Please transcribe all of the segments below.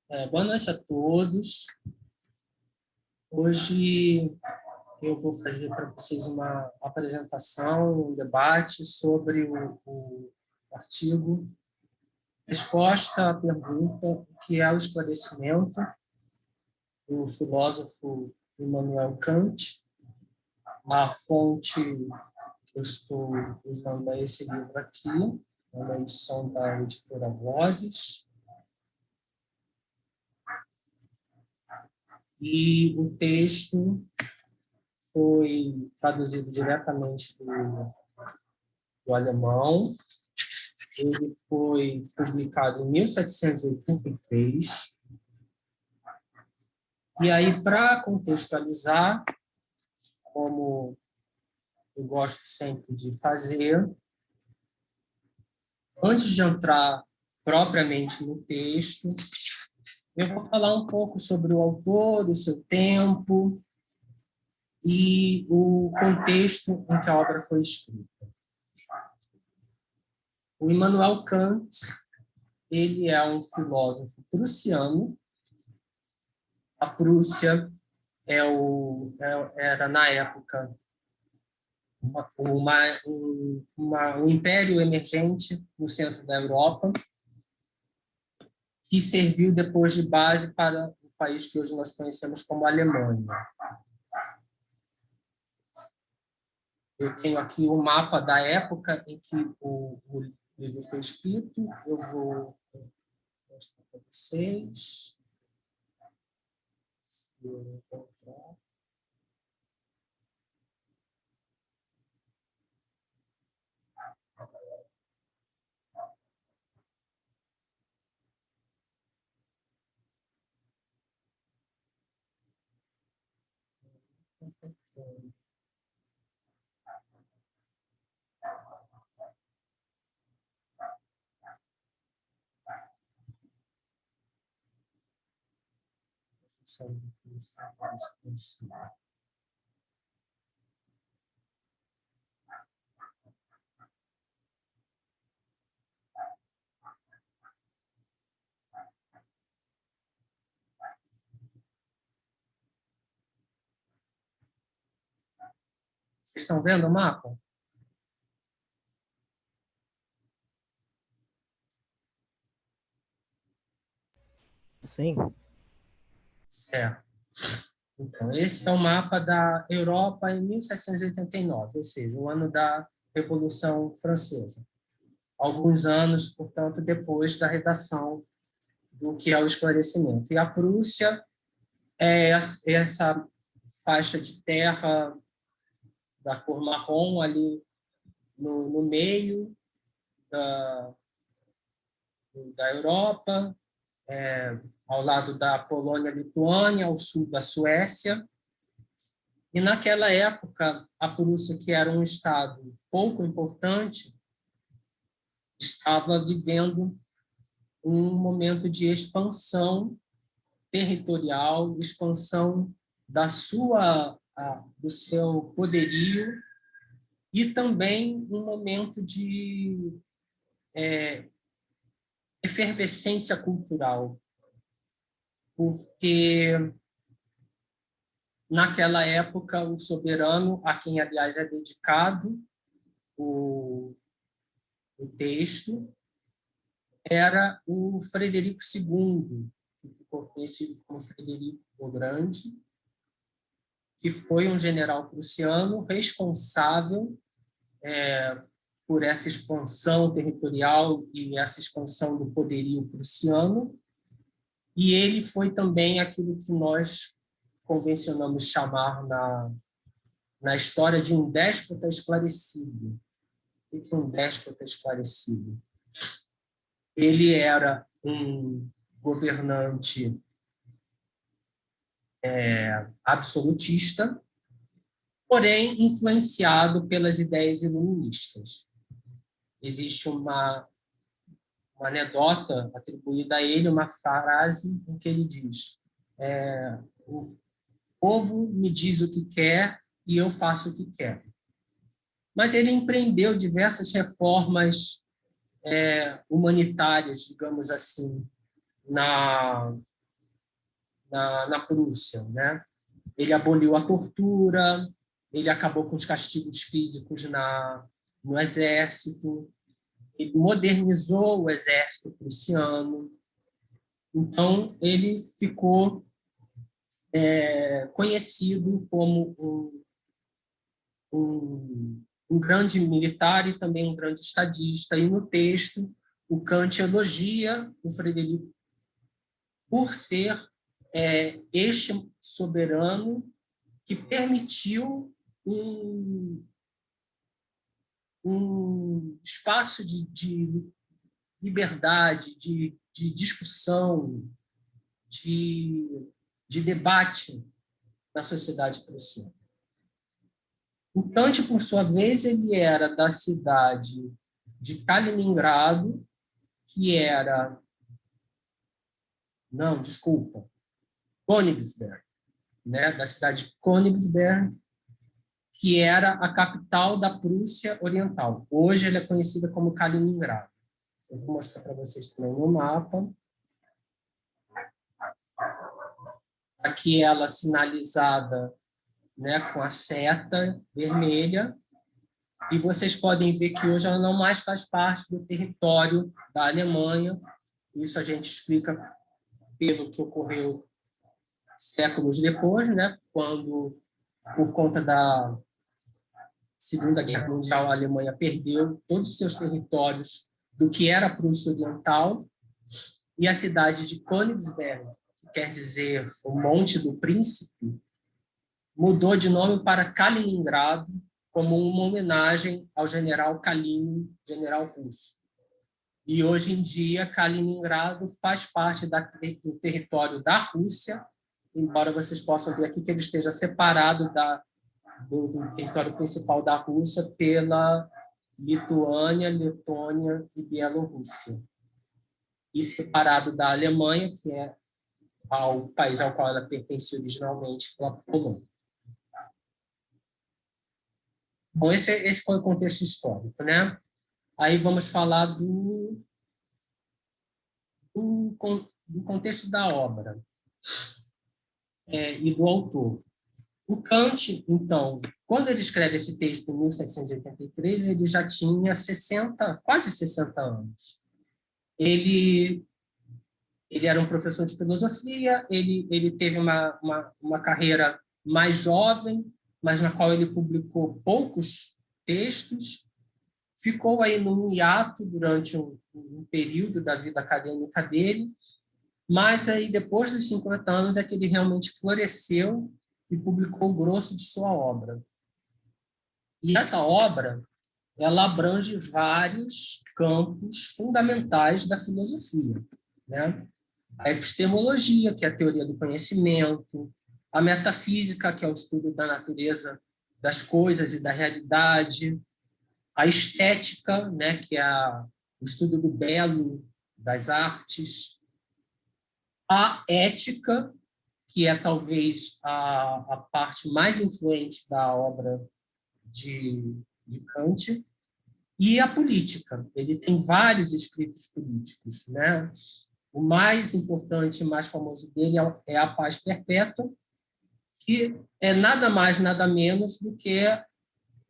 Boa noite a todos. Hoje eu vou fazer para vocês uma apresentação, um debate sobre o artigo Resposta à pergunta o que é o esclarecimento, do filósofo Immanuel Kant. A fonte que eu estou usando é esse livro aqui, é uma edição da editora Vozes. E o texto foi traduzido diretamente do alemão. Ele foi publicado em 1783. E aí, para contextualizar, como eu gosto sempre de fazer, antes de entrar propriamente no texto, eu vou falar um pouco sobre o autor, o seu tempo e o contexto em que a obra foi escrita. O Immanuel Kant, ele é um filósofo prussiano. A Prússia era, na época, um império emergente no centro da Europa, que serviu depois de base para o país que hoje nós conhecemos como Alemanha. Eu tenho aqui o mapa da época em que o livro foi escrito. Eu vou mostrar para vocês. Se eu encontrar. Vocês estão vendo o mapa? Sim. Certo. Então, esse é o mapa da Europa em 1789, ou seja, o ano da Revolução Francesa. Alguns anos, portanto, depois da redação do que é o esclarecimento. E a Prússia é essa faixa de terra da cor marrom ali no meio da Europa, ao lado da Polônia-Lituânia, ao sul da Suécia. E, naquela época, a Prússia, que era um estado pouco importante, estava vivendo um momento de expansão territorial, expansão do seu poderio e também um momento de efervescência cultural, porque naquela época o soberano, a quem, aliás, é dedicado o texto, era o Frederico II, que ficou conhecido como Frederico o Grande, que foi um general prussiano responsável por essa expansão territorial e essa expansão do poderio prussiano, e ele foi também aquilo que nós convencionamos chamar na história de um déspota esclarecido. O que é um déspota esclarecido? Ele era um governante absolutista, porém influenciado pelas ideias iluministas. Existe uma anedota atribuída a ele, uma frase em que ele diz: o povo me diz o que quer e eu faço o que quero. Mas ele empreendeu diversas reformas humanitárias, digamos assim, na Prússia, né? Ele aboliu a tortura, ele acabou com os castigos físicos no exército, ele modernizou o exército prussiano. Então, ele ficou conhecido como um grande militar e também um grande estadista. E no texto, o Kant elogia o Frederico por ser este soberano que permitiu um espaço de liberdade, de discussão, de debate na sociedade prussiana. O Kant, por sua vez, ele era da cidade de Kaliningrado, que era... Não, desculpa. Königsberg, né? Da cidade de Königsberg, que era a capital da Prússia Oriental. Hoje ela é conhecida como Kaliningrado. Eu vou mostrar para vocês também no mapa. Aqui ela sinalizada, né, com a seta vermelha. E vocês podem ver que hoje ela não mais faz parte do território da Alemanha. Isso a gente explica pelo que ocorreu séculos depois, né, quando, por conta da Segunda Guerra Mundial, a Alemanha perdeu todos os seus territórios do que era a Prússia Oriental, e a cidade de Königsberg, que quer dizer o Monte do Príncipe, mudou de nome para Kaliningrado, como uma homenagem ao general Kalinin, general russo. E hoje em dia, Kaliningrado faz parte do território da Rússia, embora vocês possam ver aqui que ele esteja separado do território principal da Rússia pela Lituânia, Letônia e Bielorrússia. E separado da Alemanha, que é o país ao qual ela pertence originalmente, pela Polônia. Bom, esse foi o contexto histórico, né? Aí vamos falar do contexto da obra e do autor. O Kant, então, quando ele escreve esse texto em 1783, ele já tinha quase 60 anos. Ele era um professor de filosofia, ele teve uma carreira mais jovem, mas na qual ele publicou poucos textos, ficou aí num hiato durante um período da vida acadêmica dele, mas aí depois dos 50 anos é que ele realmente floresceu e publicou o grosso de sua obra. E essa obra, ela abrange vários campos fundamentais da filosofia, né? A epistemologia, que é a teoria do conhecimento, a metafísica, que é o estudo da natureza das coisas e da realidade, a estética, né, que é o estudo do belo, das artes, a ética, que é talvez a parte mais influente da obra de Kant, e a política. Ele tem vários escritos políticos, né? O mais importante e mais famoso dele é A Paz Perpétua, que é nada mais, nada menos do que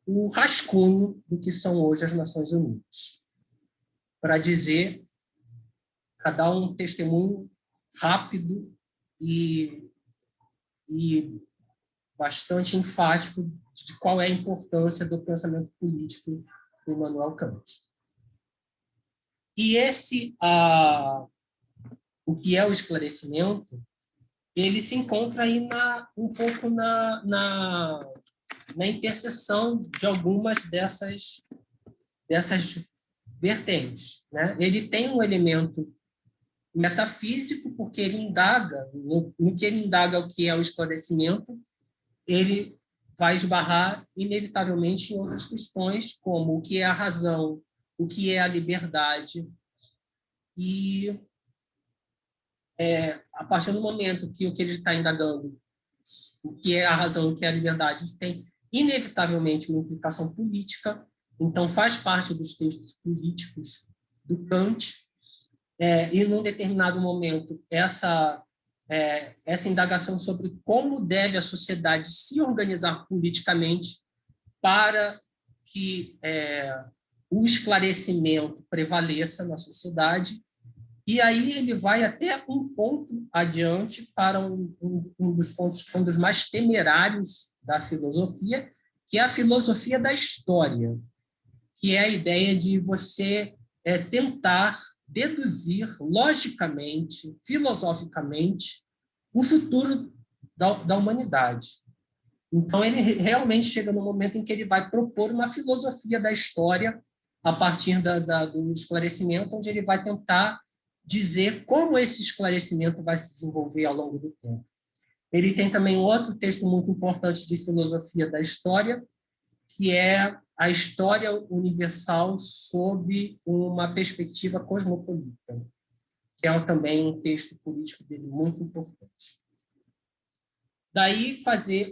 o rascunho do que são hoje as Nações Unidas. Para dizer, para dar um testemunho rápido e bastante enfático de qual é a importância do pensamento político do Immanuel Kant. E o que é o esclarecimento, ele se encontra aí um pouco na interseção de algumas dessas vertentes, né? Ele tem um elemento metafísico, porque ele indaga, no que ele indaga o que é o esclarecimento, ele vai esbarrar inevitavelmente em outras questões, como o que é a razão, o que é a liberdade, e a partir do momento que o que ele está indagando, o que é a razão, o que é a liberdade, isso tem inevitavelmente uma implicação política, então faz parte dos textos políticos do Kant, e num determinado momento essa indagação sobre como deve a sociedade se organizar politicamente para que o esclarecimento prevaleça na sociedade. E aí ele vai até um ponto adiante para um dos pontos, um dos mais temerários da filosofia, que é a filosofia da história, que é a ideia de você tentar deduzir logicamente, filosoficamente, o futuro da humanidade. Então, ele realmente chega no momento em que ele vai propor uma filosofia da história a partir do esclarecimento, onde ele vai tentar dizer como esse esclarecimento vai se desenvolver ao longo do tempo. Ele tem também outro texto muito importante de filosofia da história, que é a história universal sob uma perspectiva cosmopolita, que é também um texto político dele muito importante. Daí fazer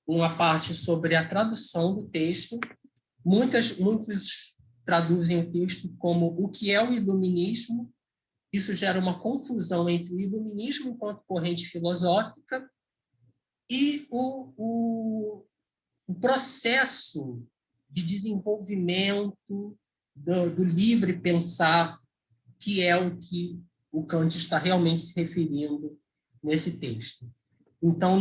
uma parte sobre a tradução do texto. Muitos traduzem o texto como o que é o iluminismo. Isso gera uma confusão entre o iluminismo enquanto corrente filosófica e o processo de desenvolvimento do livre pensar, que é o que o Kant está realmente se referindo nesse texto. Então,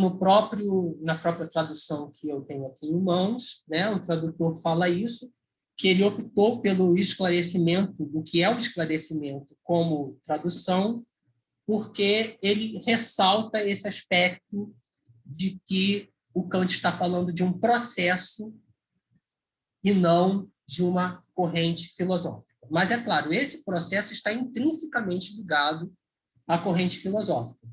na própria tradução que eu tenho aqui em mãos, né, o tradutor fala isso, que ele optou pelo esclarecimento, do que é o esclarecimento como tradução, porque ele ressalta esse aspecto de que o Kant está falando de um processo e não de uma corrente filosófica. Mas, é claro, esse processo está intrinsecamente ligado à corrente filosófica.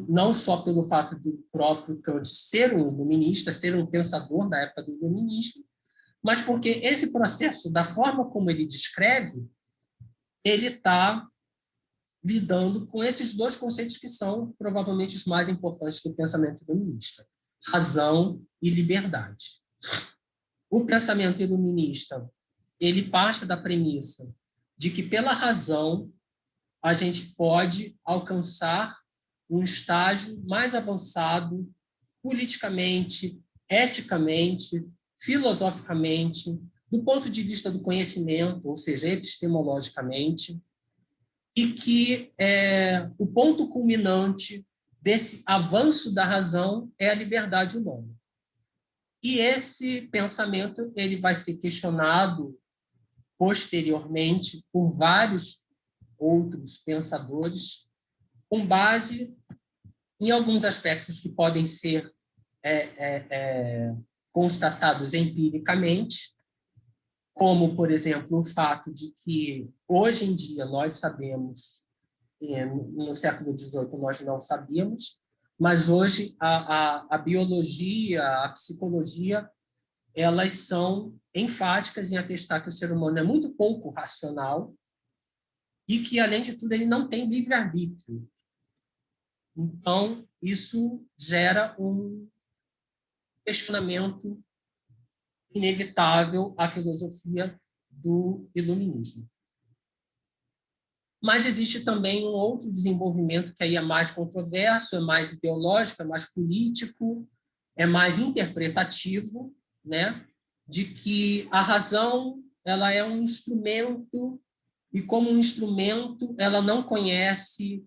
Não só pelo fato do próprio Kant ser um iluminista, ser um pensador da época do iluminismo, mas porque esse processo, da forma como ele descreve, ele está lidando com esses dois conceitos que são provavelmente os mais importantes do pensamento iluminista: razão e liberdade. O pensamento iluminista, ele parte da premissa de que, pela razão, a gente pode alcançar um estágio mais avançado politicamente, eticamente, filosoficamente, do ponto de vista do conhecimento, ou seja, epistemologicamente, e que o ponto culminante desse avanço da razão é a liberdade humana. E esse pensamento ele vai ser questionado posteriormente por vários outros pensadores, com base em alguns aspectos que podem ser constatados empiricamente, como, por exemplo, o fato de que, hoje em dia, nós sabemos, no século XVIII nós não sabíamos, mas hoje a biologia, a psicologia, elas são enfáticas em atestar que o ser humano é muito pouco racional e que, além de tudo, ele não tem livre-arbítrio. Então, isso gera um questionamento inevitável à filosofia do iluminismo. Mas existe também um outro desenvolvimento que aí é mais controverso, é mais ideológico, é mais político, é mais interpretativo, né? De que a razão ela é um instrumento e, como um instrumento, ela não conhece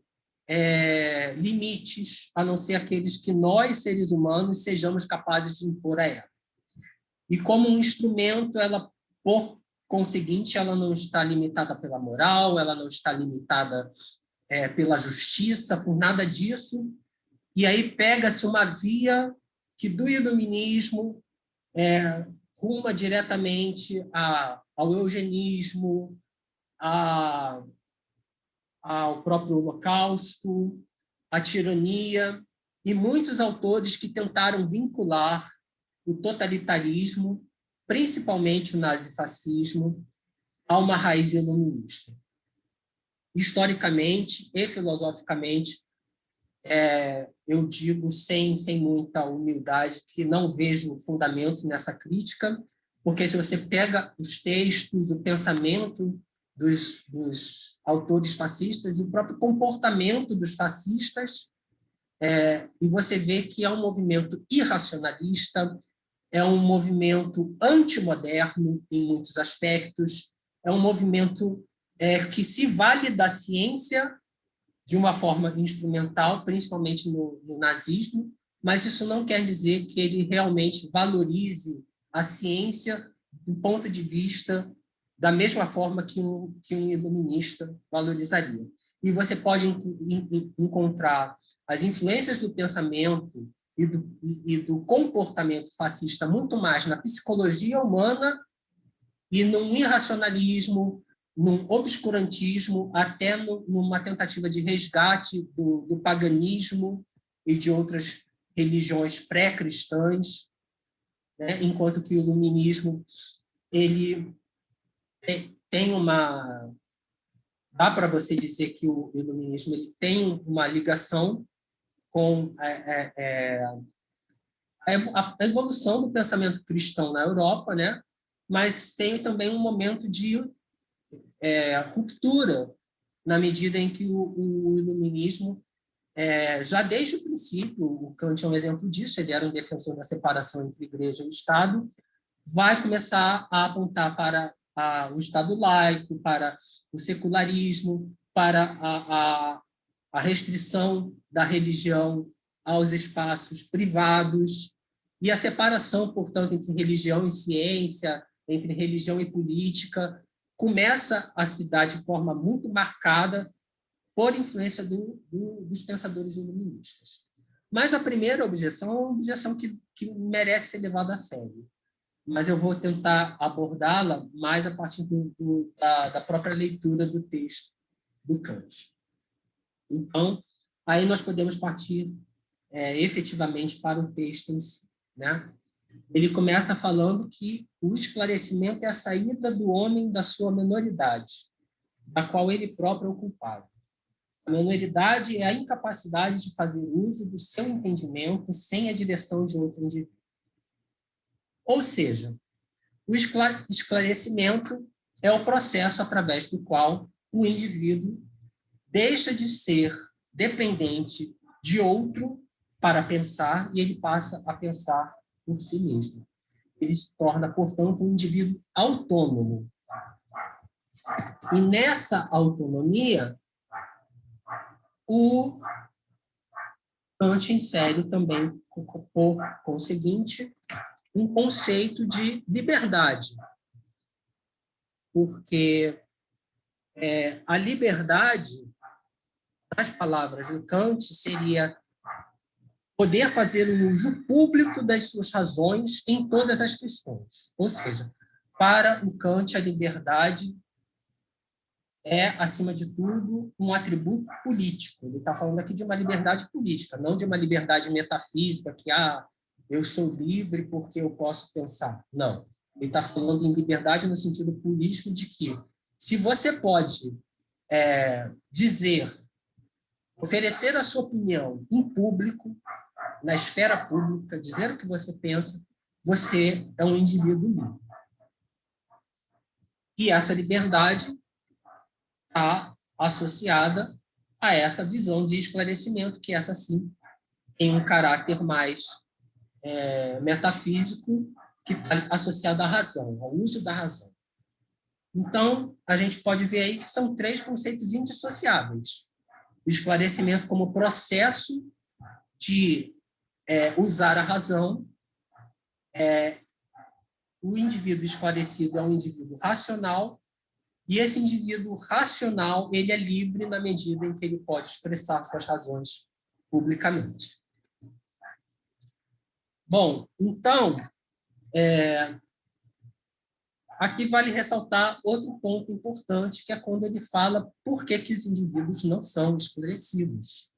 limites, a não ser aqueles que nós, seres humanos, sejamos capazes de impor a ela. E, como um instrumento, ela, por conseguinte, ela não está limitada pela moral, ela não está limitada pela justiça, por nada disso. E aí pega-se uma via que, do iluminismo, ruma diretamente ao eugenismo, ao próprio Holocausto, à tirania, e muitos autores que tentaram vincular o totalitarismo, principalmente o nazifascismo, a uma raiz iluminista. Historicamente e filosoficamente, eu digo sem muita humildade que não vejo fundamento nessa crítica, porque se você pega os textos, o pensamento dos autores fascistas e o próprio comportamento dos fascistas, e você vê que é um movimento irracionalista, é um movimento antimoderno em muitos aspectos, é um movimento que se vale da ciência de uma forma instrumental, principalmente no nazismo, mas isso não quer dizer que ele realmente valorize a ciência do ponto de vista da mesma forma que um iluminista valorizaria. E você pode encontrar as influências do pensamento e do comportamento fascista muito mais na psicologia humana e num irracionalismo, num obscurantismo, até numa tentativa de resgate do paganismo e de outras religiões pré-cristãs, né? Enquanto que o iluminismo ele tem uma... Dá para você dizer que o iluminismo ele tem uma ligação com a evolução do pensamento cristão na Europa, né? Mas tem também um momento de ruptura, na medida em que o iluminismo, já desde o princípio, o Kant é um exemplo disso, ele era um defensor da separação entre igreja e Estado, vai começar a apontar para o Estado laico, para o secularismo, para a restrição da religião aos espaços privados e a separação, portanto, entre religião e ciência, entre religião e política, começa a se dar de forma muito marcada por influência dos pensadores iluministas. Mas a primeira objeção é uma objeção que merece ser levada a sério, mas eu vou tentar abordá-la mais a partir da própria leitura do texto do Kant. Então, aí nós podemos partir efetivamente para o texto em si, né? Ele começa falando que o esclarecimento é a saída do homem da sua menoridade, da qual ele próprio é o culpado. A menoridade é a incapacidade de fazer uso do seu entendimento sem a direção de outro indivíduo. Ou seja, o esclarecimento é o processo através do qual o indivíduo deixa de ser dependente de outro para pensar e ele passa a pensar por si mesmo. Ele se torna, portanto, um indivíduo autônomo. E nessa autonomia, o Kant insere também, por conseguinte, um conceito de liberdade. Porque a liberdade, nas palavras de Kant, seria poder fazer um uso público das suas razões em todas as questões. Ou seja, para o Kant, a liberdade é, acima de tudo, um atributo político. Ele está falando aqui de uma liberdade política, não de uma liberdade metafísica, que eu sou livre porque eu posso pensar. Não. Ele está falando em liberdade no sentido político de que, se você pode dizer, oferecer a sua opinião em público, na esfera pública, dizer o que você pensa, você é um indivíduo livre. E essa liberdade está associada a essa visão de esclarecimento, que essa sim tem um caráter mais metafísico, que está associado à razão, ao uso da razão. Então, a gente pode ver aí que são três conceitos indissociáveis. O esclarecimento como processo de usar a razão, o indivíduo esclarecido é um indivíduo racional, e esse indivíduo racional ele é livre na medida em que ele pode expressar suas razões publicamente. Bom, então, aqui vale ressaltar outro ponto importante, que é quando ele fala por que os indivíduos não são esclarecidos.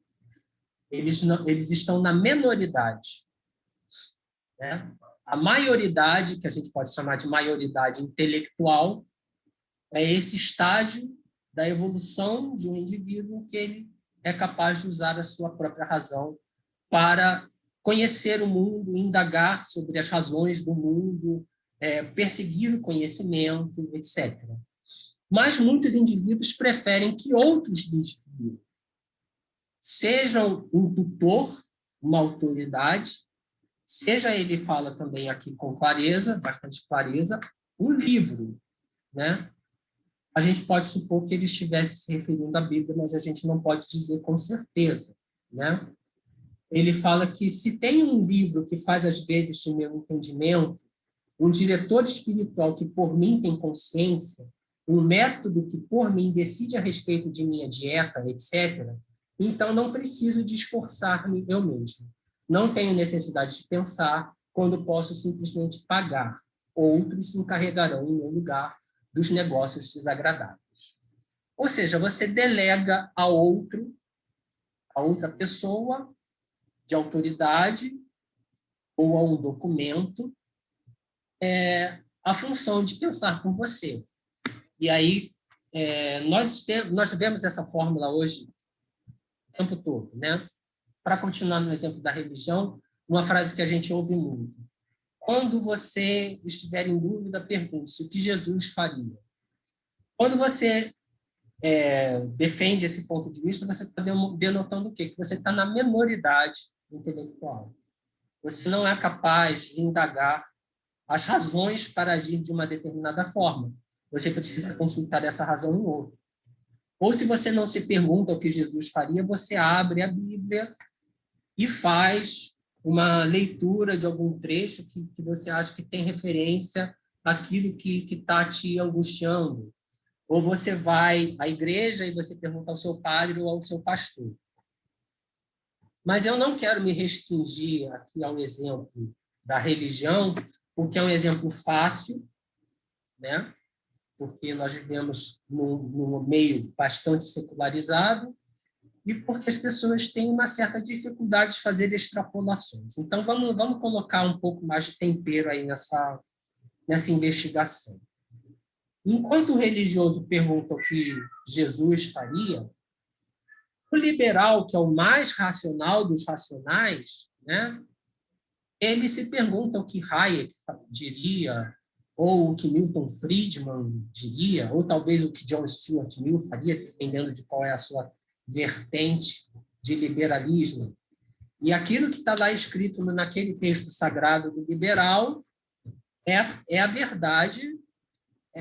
Eles estão na menoridade, né? A maioridade, que a gente pode chamar de maioridade intelectual, é esse estágio da evolução de um indivíduo que ele é capaz de usar a sua própria razão para conhecer o mundo, indagar sobre as razões do mundo, perseguir o conhecimento, etc. mas muitos indivíduos preferem que outros lhes guiem. Sejam um tutor, uma autoridade, seja ele fala também aqui com clareza, bastante clareza, um livro, né? A gente pode supor que ele estivesse se referindo à Bíblia, mas a gente não pode dizer com certeza, né? Ele fala que se tem um livro que faz às vezes de meu entendimento, um diretor espiritual que por mim tem consciência, um método que por mim decide a respeito de minha dieta, etc., então não preciso de esforçar-me eu mesmo. Não tenho necessidade de pensar quando posso simplesmente pagar. Outros se encarregarão em meu lugar dos negócios desagradáveis. Ou seja, você delega a outra pessoa de autoridade ou a um documento a função de pensar por você. E aí, nós vemos essa fórmula hoje o tempo todo, né? Para continuar no exemplo da religião, uma frase que a gente ouve muito. Quando você estiver em dúvida, pergunte-se o que Jesus faria. Quando você defende esse ponto de vista, você está denotando o quê? Que você está na minoridade intelectual. Você não é capaz de indagar as razões para agir de uma determinada forma. Você precisa consultar essa razão em outro. Ou se você não se pergunta o que Jesus faria, você abre a Bíblia e faz uma leitura de algum trecho que você acha que tem referência àquilo que está te angustiando. Ou você vai à igreja e você pergunta ao seu padre ou ao seu pastor. Mas eu não quero me restringir aqui ao exemplo da religião, porque é um exemplo fácil, né? Porque nós vivemos num meio bastante secularizado e porque as pessoas têm uma certa dificuldade de fazer extrapolações. Então, vamos colocar um pouco mais de tempero aí nessa investigação. Enquanto o religioso pergunta o que Jesus faria, o liberal, que é o mais racional dos racionais, né, ele se pergunta o que Hayek diria, ou o que Milton Friedman diria, ou talvez o que John Stuart Mill faria, dependendo de qual é a sua vertente de liberalismo. E aquilo que está lá escrito naquele texto sagrado do liberal é a verdade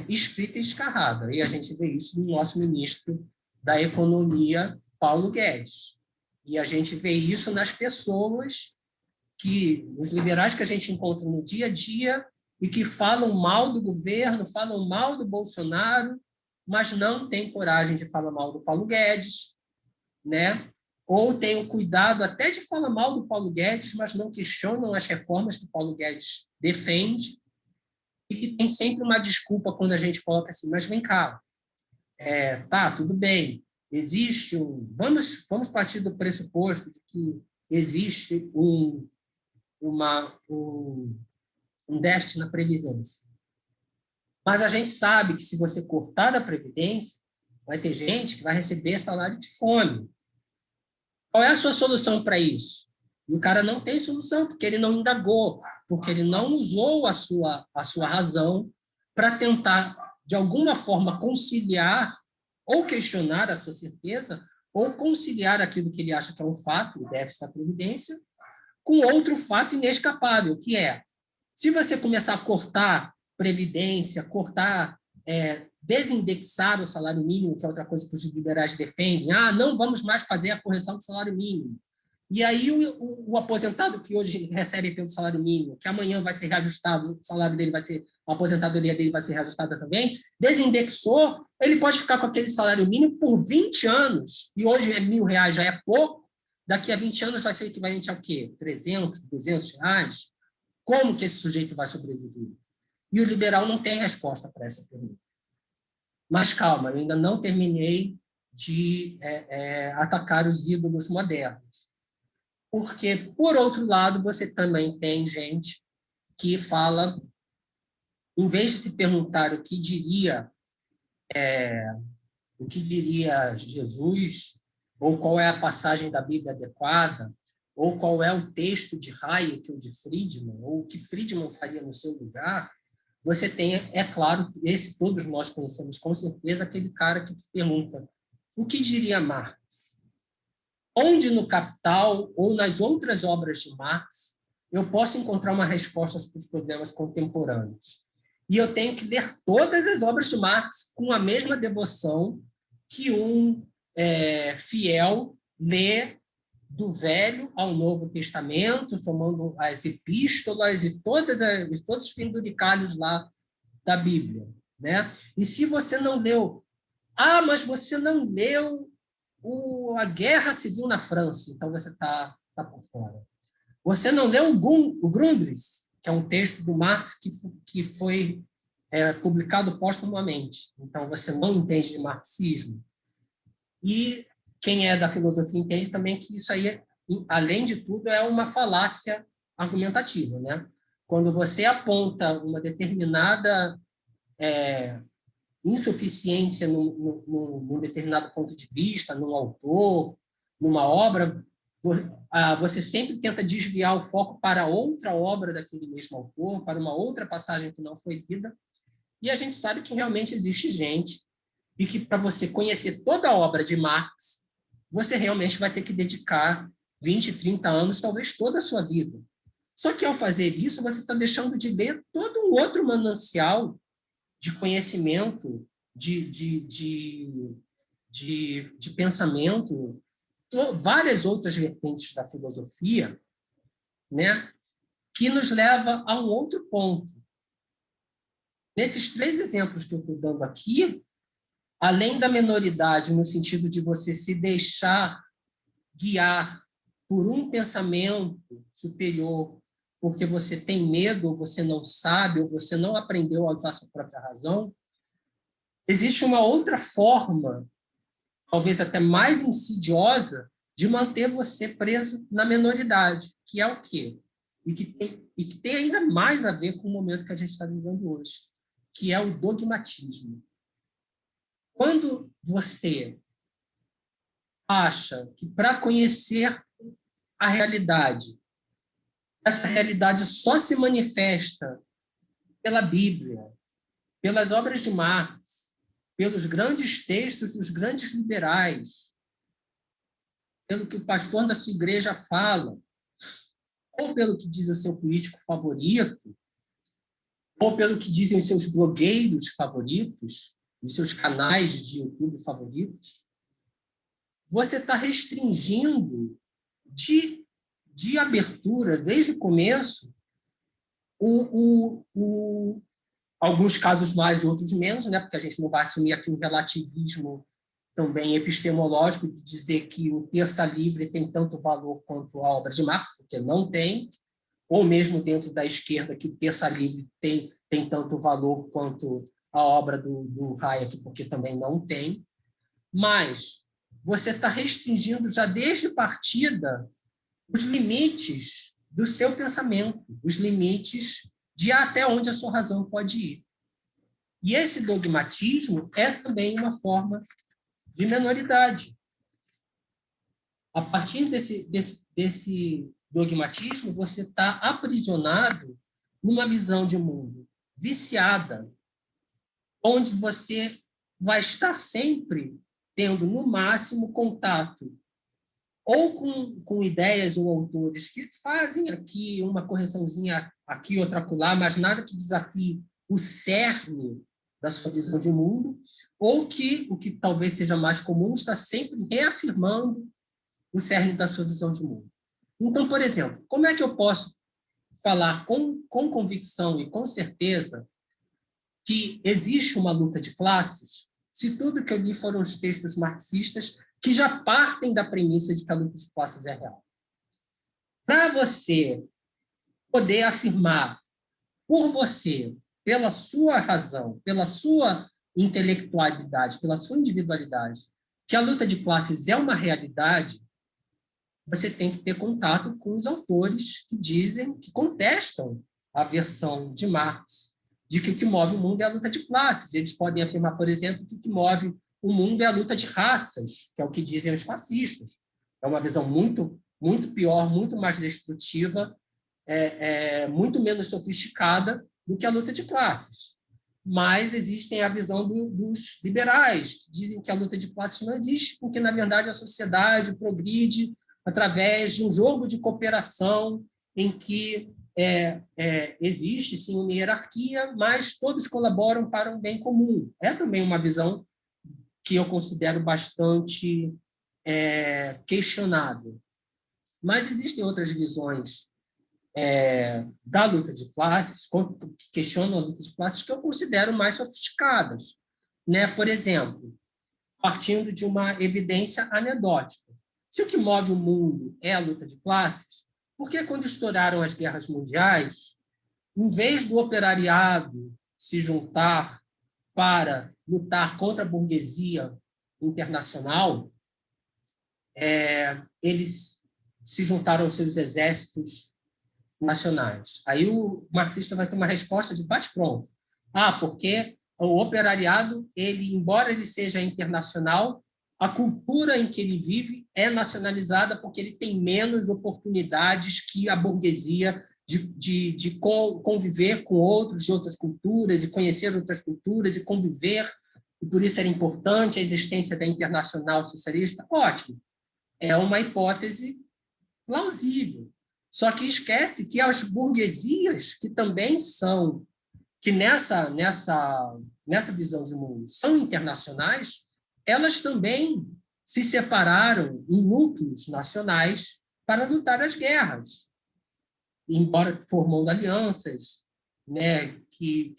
escrita e escarrada. E a gente vê isso no nosso ministro da Economia, Paulo Guedes. E a gente vê isso nas pessoas os liberais que a gente encontra no dia a dia e que falam mal do governo, falam mal do Bolsonaro, mas não têm coragem de falar mal do Paulo Guedes, né? Ou têm o cuidado até de falar mal do Paulo Guedes, mas não questionam as reformas que o Paulo Guedes defende, e que tem sempre uma desculpa quando a gente coloca assim, mas vem cá, tá, tudo bem, existe vamos partir do pressuposto de que existe um déficit na Previdência. Mas a gente sabe que se você cortar da Previdência, vai ter gente que vai receber salário de fome. Qual é a sua solução para isso? E o cara não tem solução, porque ele não indagou, porque ele não usou a sua razão para tentar, de alguma forma, conciliar ou questionar a sua certeza, ou conciliar aquilo que ele acha que é um fato, o déficit da Previdência, com outro fato inescapável, que é, se você começar a cortar previdência, desindexar o salário mínimo, que é outra coisa que os liberais defendem, não vamos mais fazer a correção do salário mínimo. E aí o aposentado que hoje recebe pelo salário mínimo, que amanhã vai ser reajustado, o salário dele vai ser, a aposentadoria dele vai ser reajustada também, desindexou, ele pode ficar com aquele salário mínimo por 20 anos, e hoje R$1.000 já é pouco, daqui a 20 anos vai ser o equivalente a quê? 300, R$200? Como que esse sujeito vai sobreviver? E o liberal não tem resposta para essa pergunta. Mas calma, eu ainda não terminei de atacar os ídolos modernos. Porque, por outro lado, você também tem gente que fala, em vez de se perguntar o que diria Jesus, ou qual é a passagem da Bíblia adequada, ou qual é o texto de Hayek ou de Friedman, ou o que Friedman faria no seu lugar, você tem, é claro, esse todos nós conhecemos com certeza, aquele cara que se pergunta: o que diria Marx? Onde no Capital ou nas outras obras de Marx eu posso encontrar uma resposta para os problemas contemporâneos? E eu tenho que ler todas as obras de Marx com a mesma devoção que um fiel lê do Velho ao Novo Testamento, somando as epístolas e todos os penduricalhos lá da Bíblia, né? E se você não leu, mas você não leu a Guerra Civil na França, então você está por fora. Você não leu o Grundrisse, que é um texto do Marx que foi publicado póstumamente, então você não entende de marxismo. E quem é da filosofia entende também que isso aí, além de tudo, é uma falácia argumentativa, né? Quando você aponta uma determinada insuficiência num determinado ponto de vista, num autor, numa obra, você sempre tenta desviar o foco para outra obra daquele mesmo autor, para uma outra passagem que não foi lida, e a gente sabe que realmente existe gente e que, para você conhecer toda a obra de Marx, você realmente vai ter que dedicar 20, 30 anos, talvez toda a sua vida. Só que, ao fazer isso, você está deixando de ler todo um outro manancial de conhecimento, de pensamento, várias outras vertentes da filosofia, né, que nos leva a um outro ponto. Nesses 3 exemplos que eu estou dando aqui, além da menoridade, no sentido de você se deixar guiar por um pensamento superior, porque você tem medo, ou você não sabe, ou você não aprendeu a usar sua própria razão, existe uma outra forma, talvez até mais insidiosa, de manter você preso na menoridade, que é o quê? E que tem ainda mais a ver com o momento que a gente está vivendo hoje, que é o dogmatismo. Quando você acha que, para conhecer a realidade, essa realidade só se manifesta pela Bíblia, pelas obras de Marx, pelos grandes textos dos grandes liberais, pelo que o pastor da sua igreja fala, ou pelo que diz o seu político favorito, ou pelo que dizem os seus blogueiros favoritos, os seus canais de YouTube favoritos, você está restringindo de abertura, desde o começo, alguns casos mais, outros menos, né? Porque a gente não vai assumir aqui um relativismo também epistemológico de dizer que o terça livre tem tanto valor quanto a obra de Marx, porque não tem, ou mesmo dentro da esquerda que o terça livre tem tanto valor quanto a obra do Hayek, porque também não tem. Mas você está restringindo já desde partida os limites do seu pensamento, os limites de até onde a sua razão pode ir. E esse dogmatismo é também uma forma de menoridade. A partir desse dogmatismo, você está aprisionado numa visão de mundo viciada, onde você vai estar sempre tendo, no máximo, contato ou com ideias ou autores que fazem aqui uma correçãozinha aqui, outra acolá, mas nada que desafie o cerne da sua visão de mundo, ou que, o que talvez seja mais comum, está sempre reafirmando o cerne da sua visão de mundo. Então, por exemplo, como é que eu posso falar com convicção e com certeza que existe uma luta de classes se tudo que eu li foram os textos marxistas que já partem da premissa de que a luta de classes é real? Para você poder afirmar por você, pela sua razão, pela sua intelectualidade, pela sua individualidade, que a luta de classes é uma realidade, você tem que ter contato com os autores que dizem, que contestam a versão de Marx, de que o que move o mundo é a luta de classes. Eles podem afirmar, por exemplo, que o que move o mundo é a luta de raças, que é o que dizem os fascistas. É uma visão muito, muito pior, muito mais destrutiva, muito menos sofisticada, do que a luta de classes. Mas existem a visão dos liberais, que dizem que a luta de classes não existe, porque, na verdade, a sociedade progride através de um jogo de cooperação em que existe, sim, uma hierarquia, mas todos colaboram para um bem comum. É também uma visão que eu considero bastante questionável. Mas existem outras visões da luta de classes, que questionam a luta de classes, que eu considero mais sofisticadas. Né? Por exemplo, partindo de uma evidência anedótica. Se o que move o mundo é a luta de classes, por que, quando estouraram as guerras mundiais, em vez do operariado se juntar para lutar contra a burguesia internacional, eles se juntaram aos seus exércitos nacionais? Aí o marxista vai ter uma resposta de bate-pronto. Porque o operariado, embora ele seja internacional, a cultura em que ele vive é nacionalizada porque ele tem menos oportunidades que a burguesia de conviver com outros de outras culturas e conhecer outras culturas e conviver, e por isso era importante a existência da Internacional Socialista. Ótimo. É uma hipótese plausível. Só que esquece que as burguesias, que também são, que nessa visão de mundo são internacionais, elas também se separaram em núcleos nacionais para lutar as guerras, embora formando alianças, né, que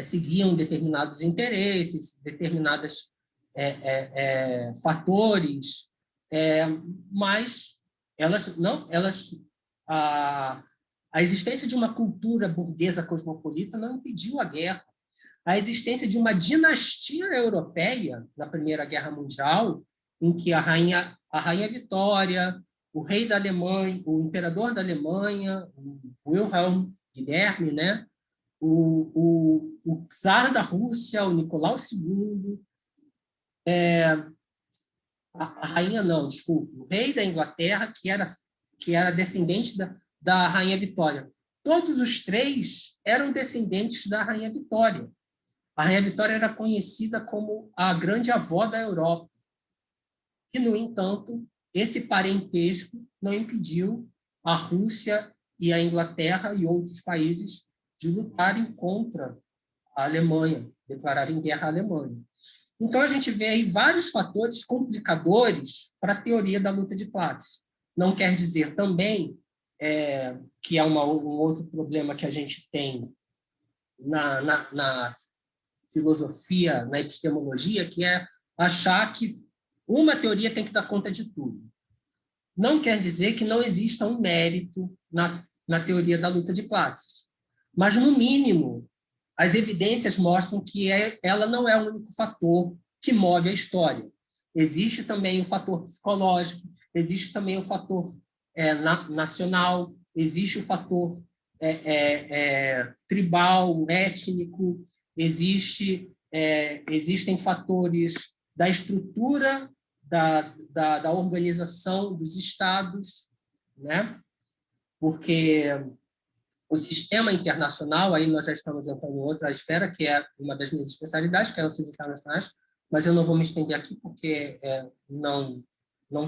seguiam determinados interesses, determinados fatores, mas a existência de uma cultura burguesa cosmopolita não impediu a guerra. A existência de uma dinastia europeia na Primeira Guerra Mundial, em que a rainha Vitória, o rei da Alemanha, o imperador da Alemanha, o Wilhelm Guilherme, né? o czar da Rússia, o Nicolau II, a rainha não, desculpe, o rei da Inglaterra, que era descendente da rainha Vitória. Todos os três eram descendentes da rainha Vitória. A rainha Vitória era conhecida como a grande avó da Europa. E, no entanto, esse parentesco não impediu a Rússia e a Inglaterra e outros países de lutarem contra a Alemanha, declararem guerra à Alemanha. Então, a gente vê aí vários fatores complicadores para a teoria da luta de classes. Não quer dizer também que é um outro problema que a gente tem na filosofia, na epistemologia, que é achar que uma teoria tem que dar conta de tudo. Não quer dizer que não exista um mérito na teoria da luta de classes. Mas, no mínimo, as evidências mostram que ela não é o único fator que move a história. Existe também o fator psicológico, existe também o fator nacional, existe o fator tribal, étnico, existem fatores da estrutura da organização dos estados, né? Porque o sistema internacional, aí nós já estamos entrando em outra esfera, que é uma das minhas especialidades, que é relações internacionais, mas eu não vou me estender aqui porque não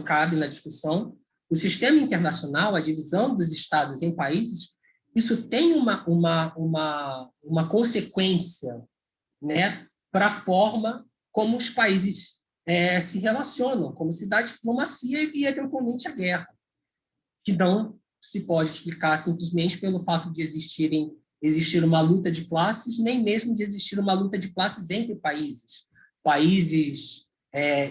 cabe na discussão. O sistema internacional, a divisão dos estados em países, isso tem uma consequência, né, para a forma como os países se relacionam, como se dá a diplomacia e, eventualmente, a guerra, que não se pode explicar simplesmente pelo fato de existir uma luta de classes, nem mesmo de existir uma luta de classes entre países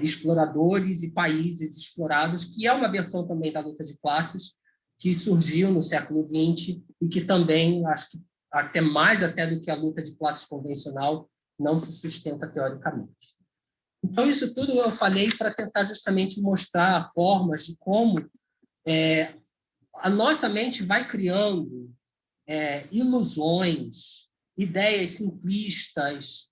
exploradores e países explorados, que é uma versão também da luta de classes que surgiu no século XX e que também, acho que até mais do que a luta de classes convencional, não se sustenta teoricamente. Então, isso tudo eu falei para tentar justamente mostrar formas de como a nossa mente vai criando ilusões, ideias simplistas,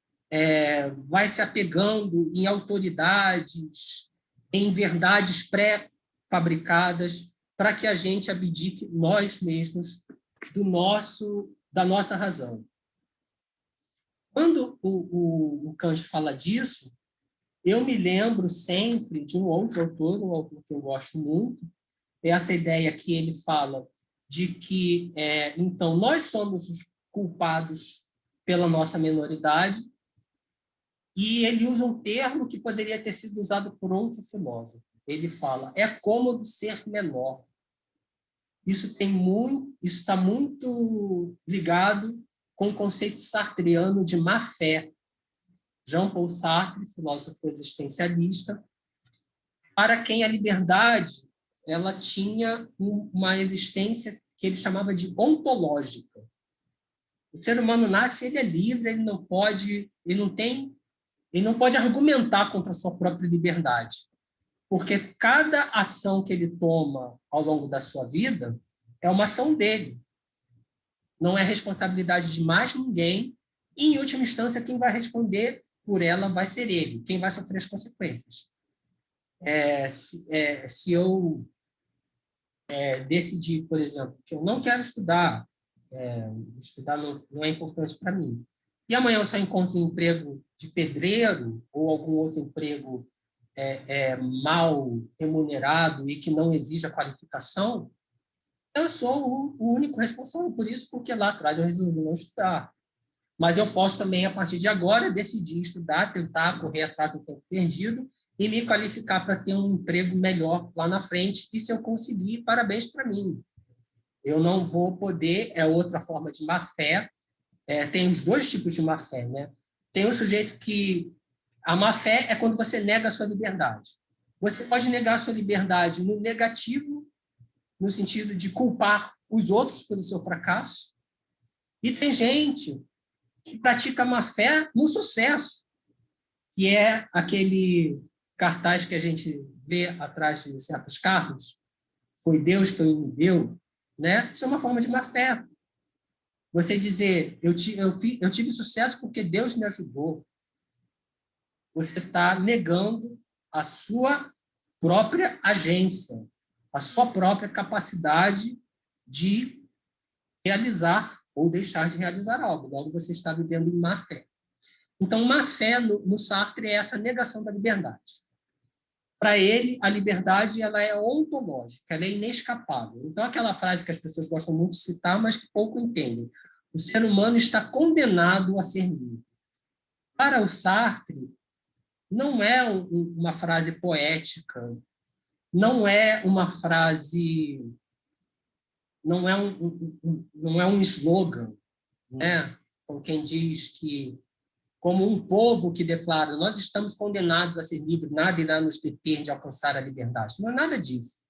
vai se apegando em autoridades, em verdades pré-fabricadas, para que a gente abdique nós mesmos do nosso da nossa razão. Quando o Kant fala disso, eu me lembro sempre de um outro autor, um autor que eu gosto muito, essa ideia que ele fala de que, então, nós somos os culpados pela nossa minoridade, e ele usa um termo que poderia ter sido usado por outro filósofo. Ele fala, é cômodo ser menor. Isso está muito ligado com o conceito sartreano de má-fé. Jean-Paul Sartre, filósofo existencialista, para quem a liberdade ela tinha uma existência que ele chamava de ontológica. O ser humano nasce, ele é livre, ele não pode argumentar contra a sua própria liberdade, porque cada ação que ele toma ao longo da sua vida é uma ação dele. Não é responsabilidade de mais ninguém, e, em última instância, quem vai responder por ela vai ser ele, quem vai sofrer as consequências. Se eu decidir, por exemplo, que eu não quero estudar, estudar não é importante para mim, e amanhã eu só encontro um emprego de pedreiro ou algum outro emprego mal remunerado e que não exija qualificação, eu sou o único responsável por isso, porque lá atrás eu resolvi não estudar. Mas eu posso também, a partir de agora, decidir estudar, tentar correr atrás do tempo perdido e me qualificar para ter um emprego melhor lá na frente. E se eu conseguir, parabéns para mim. Eu não vou poder, é outra forma de má-fé. Tem os dois tipos de má-fé, né? Tem o sujeito que... A má-fé é quando você nega a sua liberdade. Você pode negar a sua liberdade no negativo, no sentido de culpar os outros pelo seu fracasso. E tem gente que pratica má-fé no sucesso, que é aquele cartaz que a gente vê atrás de certos carros, foi Deus que me deu, né? Isso é uma forma de má-fé. Você dizer, eu tive sucesso porque Deus me ajudou. Você está negando a sua própria agência, a sua própria capacidade de realizar ou deixar de realizar algo. Logo, você está vivendo em má-fé. Então, má-fé no Sartre é essa negação da liberdade. Para ele, a liberdade ela é ontológica, ela é inescapável. Então, aquela frase que as pessoas gostam muito de citar, mas que pouco entendem. O ser humano está condenado a ser livre. Para o Sartre, não é uma frase poética, não é uma frase, não é um slogan, né? Com quem diz que, como um povo que declara, nós estamos condenados a ser livres, nada irá nos deter de alcançar a liberdade. Não é nada disso.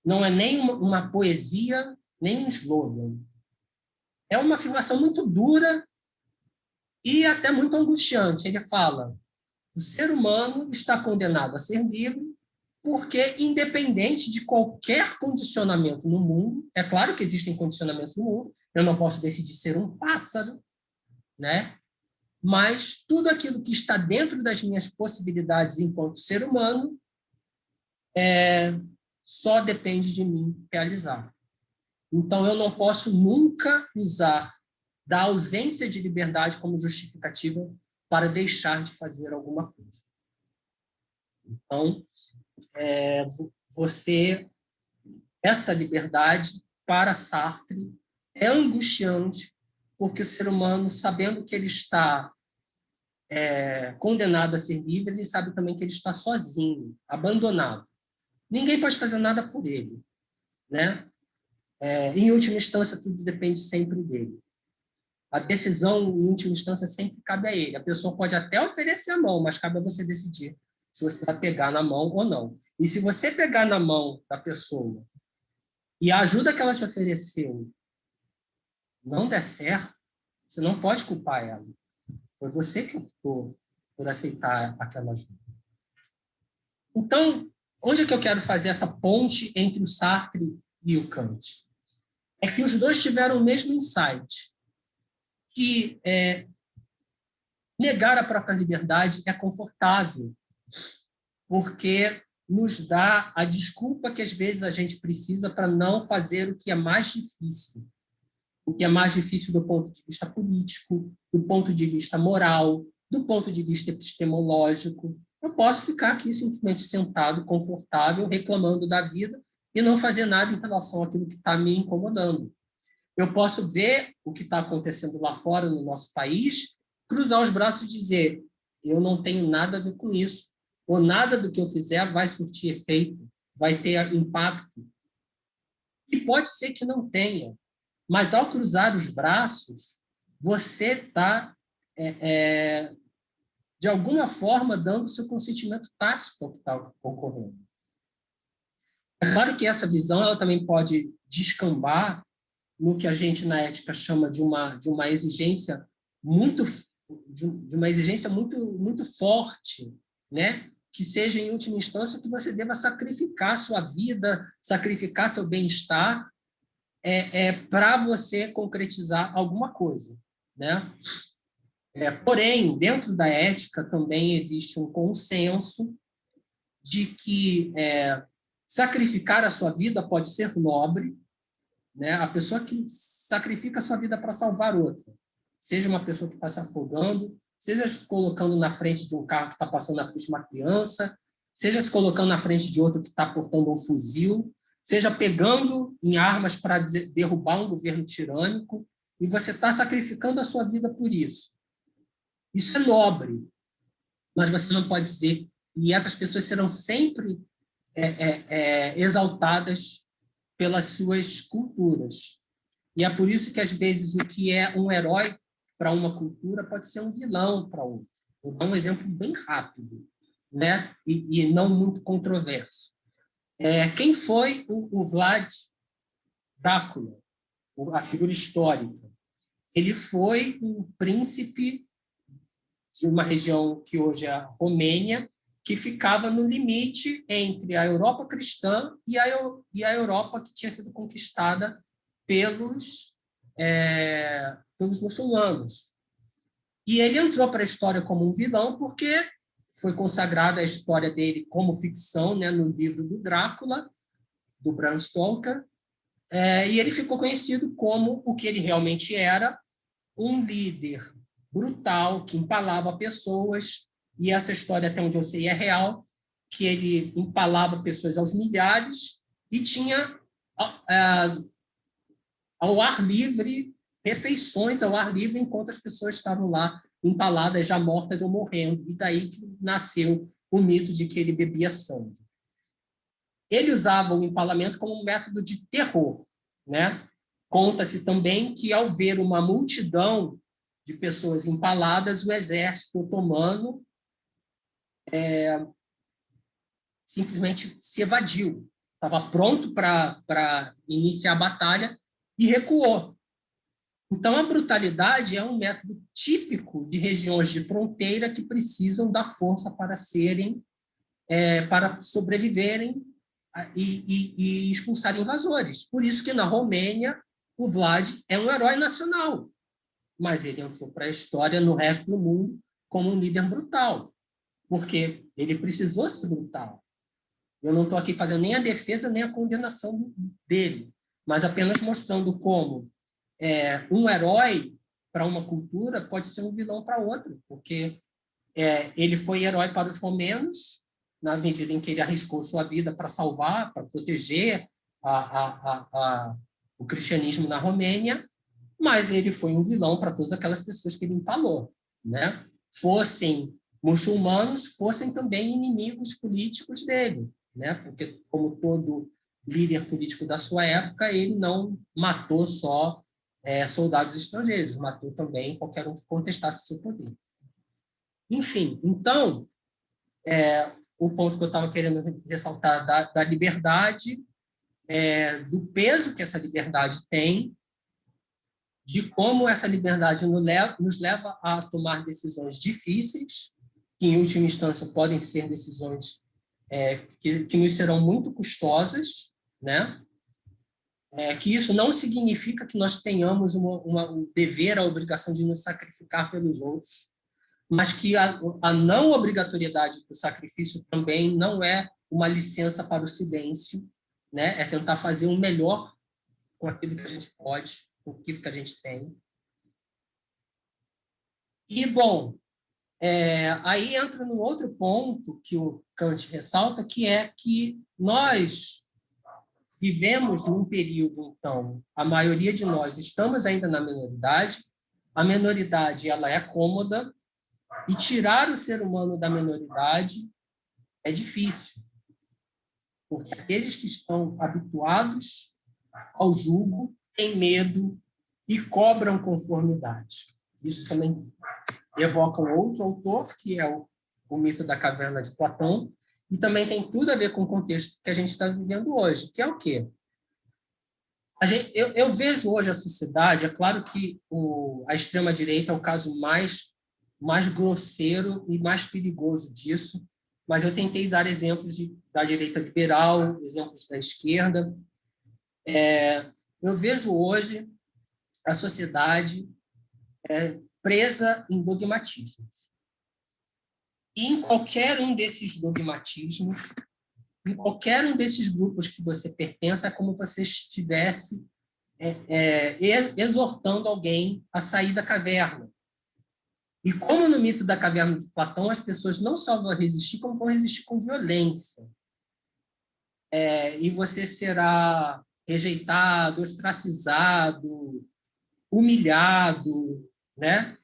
Não é nem uma poesia, nem um slogan. É uma afirmação muito dura e até muito angustiante. Ele fala, o ser humano está condenado a ser livre porque, independente de qualquer condicionamento no mundo, é claro que existem condicionamentos no mundo, eu não posso decidir ser um pássaro, né? Mas tudo aquilo que está dentro das minhas possibilidades enquanto ser humano só depende de mim realizar. Então, eu não posso nunca usar da ausência de liberdade como justificativa para deixar de fazer alguma coisa. Então, essa liberdade, para Sartre, é angustiante, porque o ser humano, sabendo que ele está condenado a ser livre, ele sabe também que ele está sozinho, abandonado. Ninguém pode fazer nada por ele, né? Em última instância, tudo depende sempre dele. A decisão, em última instância, sempre cabe a ele. A pessoa pode até oferecer a mão, mas cabe a você decidir se você vai pegar na mão ou não. E se você pegar na mão da pessoa e a ajuda que ela te ofereceu não der certo, você não pode culpar ela. Foi você que optou por aceitar aquela ajuda. Então, onde é que eu quero fazer essa ponte entre o Sartre e o Kant? É que os dois tiveram o mesmo insight, que negar a própria liberdade é confortável, porque nos dá a desculpa que às vezes a gente precisa para não fazer o que é mais difícil. o que é mais difícil do ponto de vista político, do ponto de vista moral, do ponto de vista epistemológico. Eu posso ficar aqui simplesmente sentado, confortável, reclamando da vida e não fazer nada em relação àquilo que está me incomodando. Eu posso ver o que está acontecendo lá fora, no nosso país, cruzar os braços e dizer: eu não tenho nada a ver com isso, ou nada do que eu fizer vai surtir efeito, vai ter impacto. E pode ser que não tenha, mas ao cruzar os braços, você está, de alguma forma, dando seu consentimento tácito ao que está ocorrendo. É claro que essa visão ela também pode descambar no que a gente, na ética, chama de uma exigência muito muito forte, né? Que seja, em última instância, que você deva sacrificar sua vida, sacrificar seu bem-estar para você concretizar alguma coisa, né? Porém, dentro da ética também existe um consenso de que sacrificar a sua vida pode ser nobre, né? A pessoa que sacrifica a sua vida para salvar outra, seja uma pessoa que está se afogando, seja se colocando na frente de um carro que está passando na frente de uma criança, seja se colocando na frente de outro que está portando um fuzil, seja pegando em armas para derrubar um governo tirânico, e você está sacrificando a sua vida por isso. Isso é nobre, mas você não pode dizer, e essas pessoas serão sempre exaltadas pelas suas culturas. E é por isso que, às vezes, o que é um herói para uma cultura pode ser um vilão para outra. Vou dar um exemplo bem rápido, né? E não muito controverso. Quem foi o Vlad Drácula, a figura histórica? Ele foi um príncipe de uma região que hoje é a Romênia, que ficava no limite entre a Europa cristã e a Europa que tinha sido conquistada pelos muçulmanos. E ele entrou para a história como um vilão porque foi consagrada a história dele como ficção, né, no livro do Drácula, do Bram Stoker, e ele ficou conhecido como o que ele realmente era, um líder brutal que empalava pessoas, e essa história, até onde eu sei, é real, que ele empalava pessoas aos milhares e tinha ao ar livre, refeições ao ar livre, enquanto as pessoas estavam lá empaladas, já mortas ou morrendo. E daí que nasceu o mito de que ele bebia sangue. Ele usava o empalamento como um método de terror, né? Conta-se também que, ao ver uma multidão de pessoas empaladas, o exército otomano simplesmente se evadiu. Estava pronto para iniciar a batalha e recuou. Então, a brutalidade é um método típico de regiões de fronteira que precisam da força para para sobreviverem e expulsar invasores. Por isso que, na Romênia, o Vlad é um herói nacional, mas ele entrou para a história no resto do mundo como um líder brutal, porque ele precisou ser brutal. Eu não estou aqui fazendo nem a defesa nem a condenação dele, mas apenas mostrando como um herói para uma cultura pode ser um vilão para outra, porque ele foi herói para os romanos, na medida em que ele arriscou sua vida para salvar, para proteger o cristianismo na Romênia, mas ele foi um vilão para todas aquelas pessoas que ele empalou, né? Fossem muçulmanos, fossem também inimigos políticos dele, né? Porque, como todo líder político da sua época, ele não matou só soldados estrangeiros, matou também qualquer um que contestasse seu poder. Enfim, então, o ponto que eu estava querendo ressaltar da liberdade, do peso que essa liberdade tem, de como essa liberdade nos leva a tomar decisões difíceis, que, em última instância, podem ser decisões que nos serão muito custosas, né? Que isso não significa que nós tenhamos um dever, a obrigação de nos sacrificar pelos outros, mas que a não obrigatoriedade do sacrifício também não é uma licença para o silêncio, né? É tentar fazer o melhor com aquilo que a gente pode, com aquilo que a gente tem. E, bom, aí entra num outro ponto que o Kant ressalta, que é que nós vivemos num período, então, a maioria de nós estamos ainda na minoridade, a minoridade ela é cômoda, e tirar o ser humano da minoridade é difícil, porque aqueles que estão habituados ao jugo têm medo e cobram conformidade. Isso também evoca um outro autor, que é o mito da caverna de Platão, e também tem tudo a ver com o contexto que a gente está vivendo hoje, que é o quê? Eu vejo hoje a sociedade, é claro que a extrema-direita é o caso mais grosseiro e mais perigoso disso, mas eu tentei dar exemplos da direita liberal, exemplos da esquerda. Eu vejo hoje a sociedade presa em dogmatismos. E em qualquer um desses dogmatismos, em qualquer um desses grupos que você pertença, é como se você estivesse exortando alguém a sair da caverna. E como no mito da caverna de Platão, as pessoas não só vão resistir, como vão resistir com violência. E você será rejeitado, ostracizado, humilhado, né?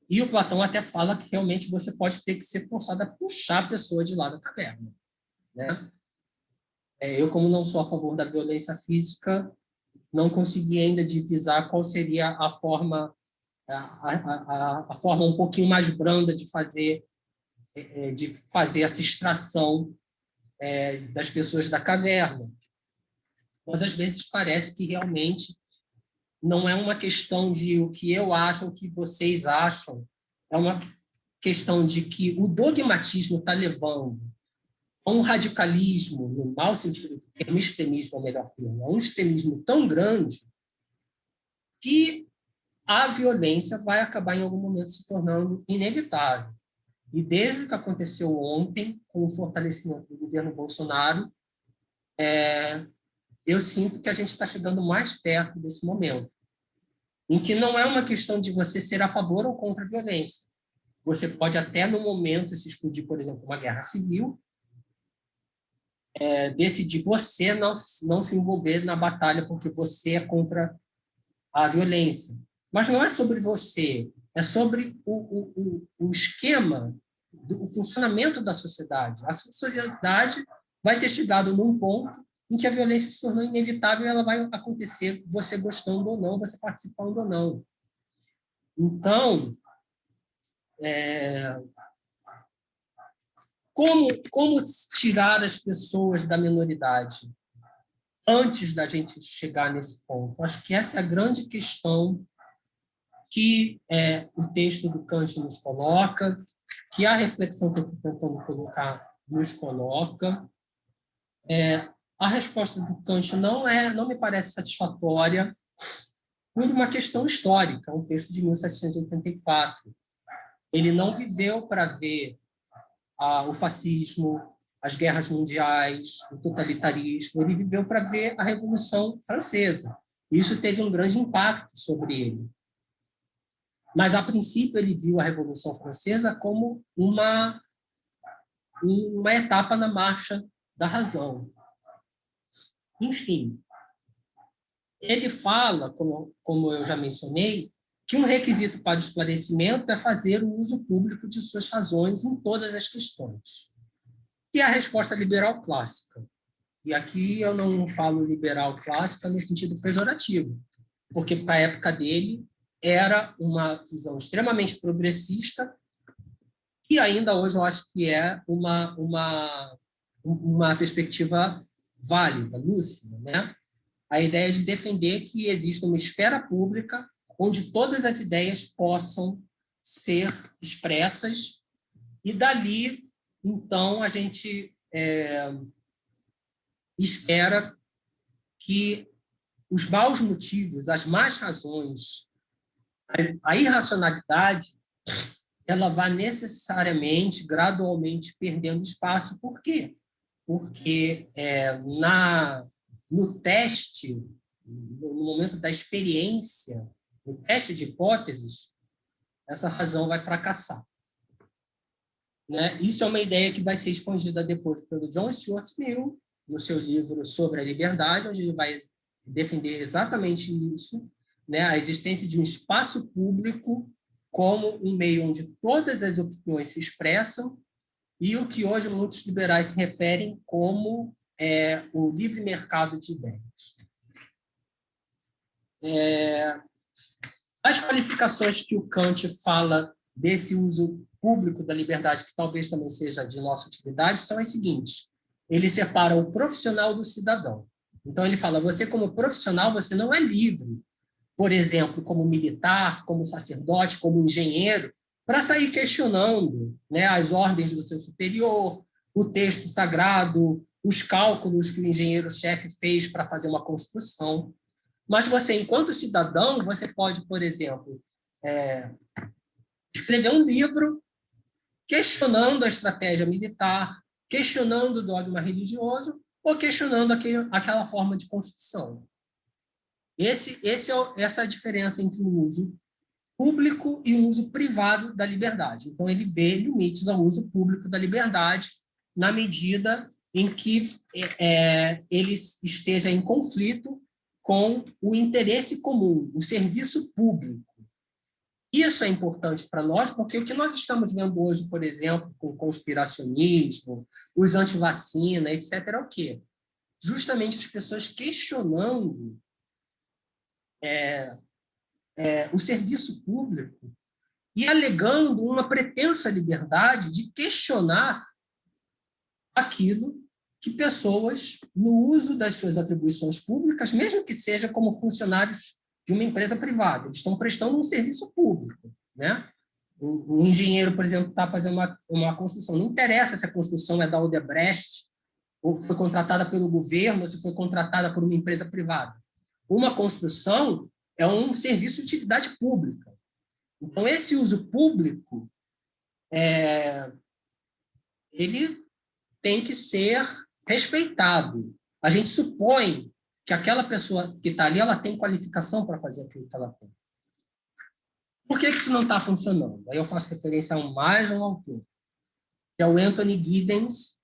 E o Platão até fala que realmente você pode ter que ser forçado a puxar a pessoa de lá da caverna, né? Eu, como não sou a favor da violência física, não consegui ainda divisar qual seria a forma um pouquinho mais branda de fazer essa extração das pessoas da caverna. Mas às vezes parece que realmente não é uma questão de o que eu acho, o que vocês acham, é uma questão de que o dogmatismo está levando a um radicalismo, no mau sentido do termo, extremismo, ou melhor termo, a um extremismo tão grande que a violência vai acabar em algum momento se tornando inevitável. E desde o que aconteceu ontem, com o fortalecimento do governo Bolsonaro, eu sinto que a gente está chegando mais perto desse momento, em que não é uma questão de você ser a favor ou contra a violência. Você pode até, no momento, se explodir, por exemplo, uma guerra civil, decidir você não se envolver na batalha porque você é contra a violência. Mas não é sobre você, é sobre o esquema, o funcionamento da sociedade. A sociedade vai ter chegado num ponto em que a violência se tornou inevitável e ela vai acontecer, você gostando ou não, você participando ou não. Então, como tirar as pessoas da minoridade antes da gente chegar nesse ponto? Acho que essa é a grande questão que o texto do Kant nos coloca, que a reflexão que eu estou tentando colocar nos coloca. A resposta do Kant não me parece satisfatória por uma questão histórica, um texto de 1784. Ele não viveu para ver o fascismo, as guerras mundiais, o totalitarismo, ele viveu para ver a Revolução Francesa. Isso teve um grande impacto sobre ele. Mas, a princípio, ele viu a Revolução Francesa como uma etapa na marcha da razão. Enfim, ele fala, como eu já mencionei, que um requisito para o esclarecimento é fazer o uso público de suas razões em todas as questões. E a resposta liberal clássica. E aqui eu não falo liberal clássica no sentido pejorativo, porque para a época dele era uma visão extremamente progressista e ainda hoje eu acho que é uma perspectiva válida, lúcida, né? A ideia de defender que existe uma esfera pública onde todas as ideias possam ser expressas e dali, então, a gente espera que os maus motivos, as más razões, a irracionalidade, ela vai necessariamente, gradualmente, perdendo espaço. Por quê? Porque no teste no momento da experiência, no teste de hipóteses, essa razão vai fracassar. Né? Isso é uma ideia que vai ser expandida depois pelo John Stuart Mill, no seu livro Sobre a Liberdade, onde ele vai defender exatamente isso, né? A existência de um espaço público como um meio onde todas as opiniões se expressam e o que hoje muitos liberais se referem como o livre mercado de ideias. As qualificações que o Kant fala desse uso público da liberdade, que talvez também seja de nossa utilidade, são as seguintes. Ele separa o profissional do cidadão. Então, ele fala, você como profissional, você não é livre, por exemplo, como militar, como sacerdote, como engenheiro, para sair questionando, né, as ordens do seu superior, o texto sagrado, os cálculos que o engenheiro-chefe fez para fazer uma construção. Mas você, enquanto cidadão, você pode, por exemplo, escrever um livro questionando a estratégia militar, questionando o dogma religioso ou questionando aquela forma de construção. Essa é a diferença entre o uso público e o uso privado da liberdade. Então, ele vê limites ao uso público da liberdade na medida em que ele esteja em conflito com o interesse comum, o serviço público. Isso é importante para nós, porque o que nós estamos vendo hoje, por exemplo, com o conspiracionismo, os antivacina, etc., é o quê? Justamente as pessoas questionando o serviço público e alegando uma pretensa liberdade de questionar aquilo que pessoas, no uso das suas atribuições públicas, mesmo que seja como funcionários de uma empresa privada, eles estão prestando um serviço público, né? O engenheiro, por exemplo, está fazendo uma construção. Não interessa se a construção é da Odebrecht, ou foi contratada pelo governo, ou se foi contratada por uma empresa privada. Uma construção é um serviço de utilidade pública. Então, esse uso público, ele tem que ser respeitado. A gente supõe que aquela pessoa que está ali, ela tem qualificação para fazer aquilo que ela tem. Por que isso não está funcionando? Aí eu faço referência a mais um autor, que é o Anthony Giddens.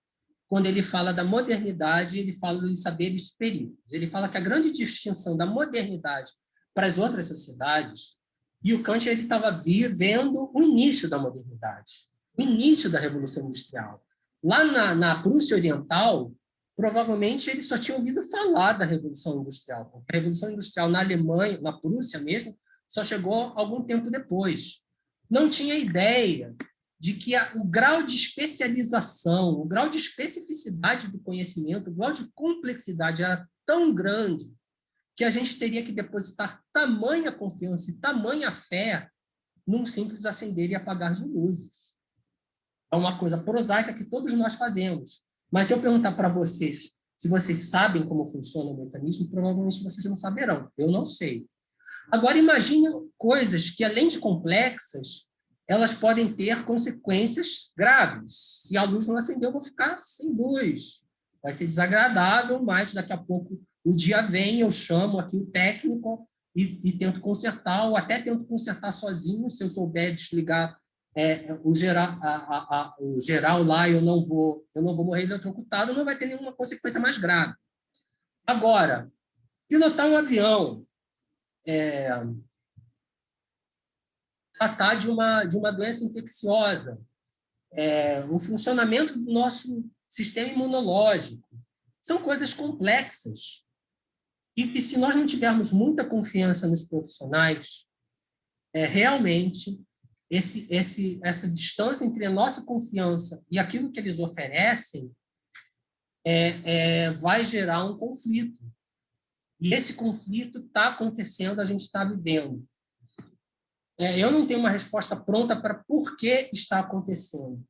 Quando ele fala da modernidade, ele fala dos saberes peritos. Ele fala que a grande distinção da modernidade para as outras sociedades, e o Kant estava vendo o início da modernidade, o início da Revolução Industrial. Lá na Prússia Oriental, provavelmente ele só tinha ouvido falar da Revolução Industrial, porque a Revolução Industrial na Alemanha, na Prússia mesmo, só chegou algum tempo depois. Não tinha ideia de que o grau de especialização, o grau de especificidade do conhecimento, o grau de complexidade era tão grande que a gente teria que depositar tamanha confiança e tamanha fé num simples acender e apagar de luzes. É uma coisa prosaica que todos nós fazemos. Mas se eu perguntar para vocês se vocês sabem como funciona o mecanismo, provavelmente vocês não saberão. Eu não sei. Agora, imagine coisas que, além de complexas, elas podem ter consequências graves. Se a luz não acender, eu vou ficar sem luz. Vai ser desagradável, mas daqui a pouco o dia vem, eu chamo aqui o técnico e tento consertar, ou até tento consertar sozinho, se eu souber desligar o geral lá, eu não vou morrer eletrocutado, não vai ter nenhuma consequência mais grave. Agora, pilotar um avião, tratar de uma doença infecciosa, o funcionamento do nosso sistema imunológico, são coisas complexas. E que, se nós não tivermos muita confiança nos profissionais, realmente essa distância entre a nossa confiança e aquilo que eles oferecem vai gerar um conflito. E esse conflito está acontecendo, a gente está vivendo. Eu não tenho uma resposta pronta para por que está acontecendo,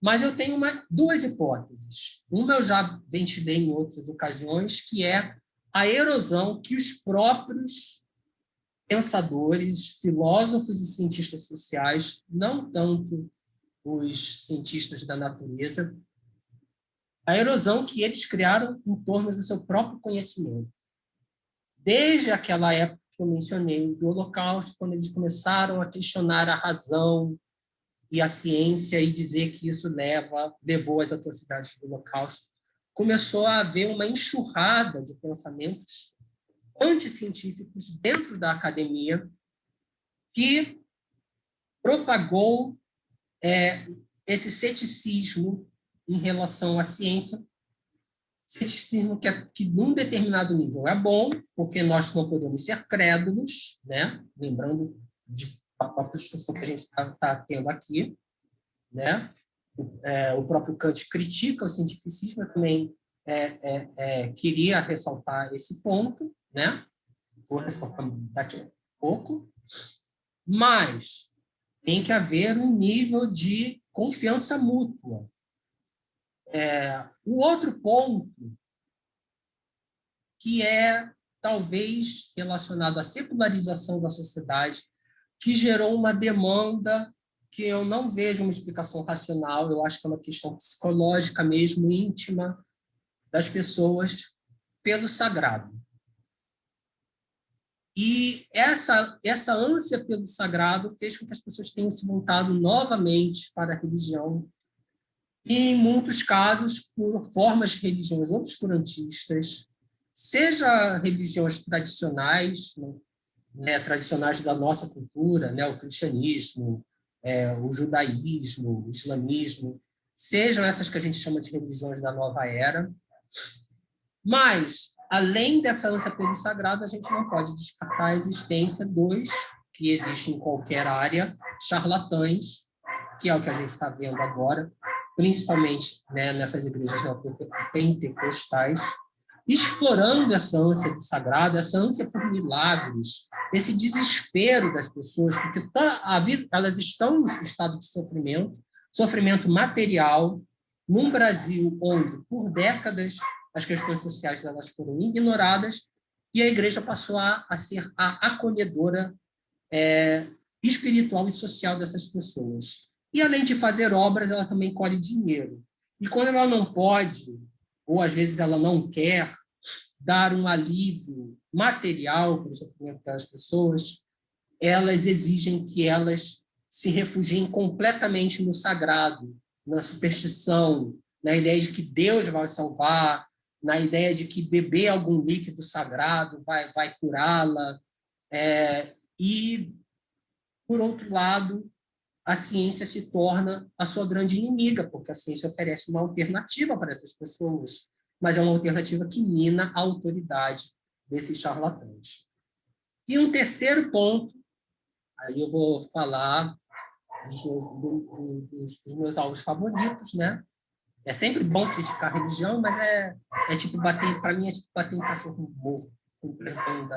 mas eu tenho duas hipóteses. Uma eu já ventilei em outras ocasiões, que é a erosão que os próprios pensadores, filósofos e cientistas sociais, não tanto os cientistas da natureza, a erosão que eles criaram em torno do seu próprio conhecimento. desde aquela época que eu mencionei, do Holocausto, quando eles começaram a questionar a razão e a ciência e dizer que isso levou às atrocidades do Holocausto, começou a haver uma enxurrada de pensamentos anticientíficos dentro da academia que propagou esse ceticismo em relação à ciência, ceticismo que num determinado nível é bom, porque nós não podemos ser crédulos, né? Lembrando da própria discussão que a gente está tendo aqui, né? O próprio Kant critica o cientificismo, eu também queria ressaltar esse ponto, né? Vou ressaltar daqui a pouco, mas tem que haver um nível de confiança mútua. O outro ponto, que é talvez relacionado à secularização da sociedade, que gerou uma demanda que eu não vejo uma explicação racional, eu acho que é uma questão psicológica mesmo, íntima, das pessoas, pelo sagrado. E essa ânsia pelo sagrado fez com que as pessoas tenham se voltado novamente para a religião, e, em muitos casos, por formas de religiões obscurantistas, seja religiões tradicionais, né, tradicionais da nossa cultura, né, o cristianismo, o judaísmo, o islamismo, sejam essas que a gente chama de religiões da nova era. Mas, além dessa ânsia pelo sagrado, a gente não pode descartar a existência dos, que existem em qualquer área, charlatães, que é o que a gente está vendo agora, principalmente, né, nessas igrejas neopentecostais, explorando essa ânsia do sagrado, essa ânsia por milagres, esse desespero das pessoas, porque a vida, elas estão em estado de sofrimento material, num Brasil onde, por décadas, as questões sociais elas foram ignoradas, e a igreja passou a ser a acolhedora espiritual e social dessas pessoas. E, além de fazer obras, ela também colhe dinheiro. E quando ela não pode, ou às vezes ela não quer, dar um alívio material para o sofrimento das pessoas, elas exigem que elas se refugiem completamente no sagrado, na superstição, na ideia de que Deus vai salvar, na ideia de que beber algum líquido sagrado vai curá-la. E, por outro lado, a ciência se torna a sua grande inimiga, porque a ciência oferece uma alternativa para essas pessoas, mas é uma alternativa que mina a autoridade desses charlatães. E um terceiro ponto, aí eu vou falar dos meus alvos favoritos, né? É sempre bom criticar a religião, mas tipo bater, para mim, é tipo bater em cachorro morto, com perdão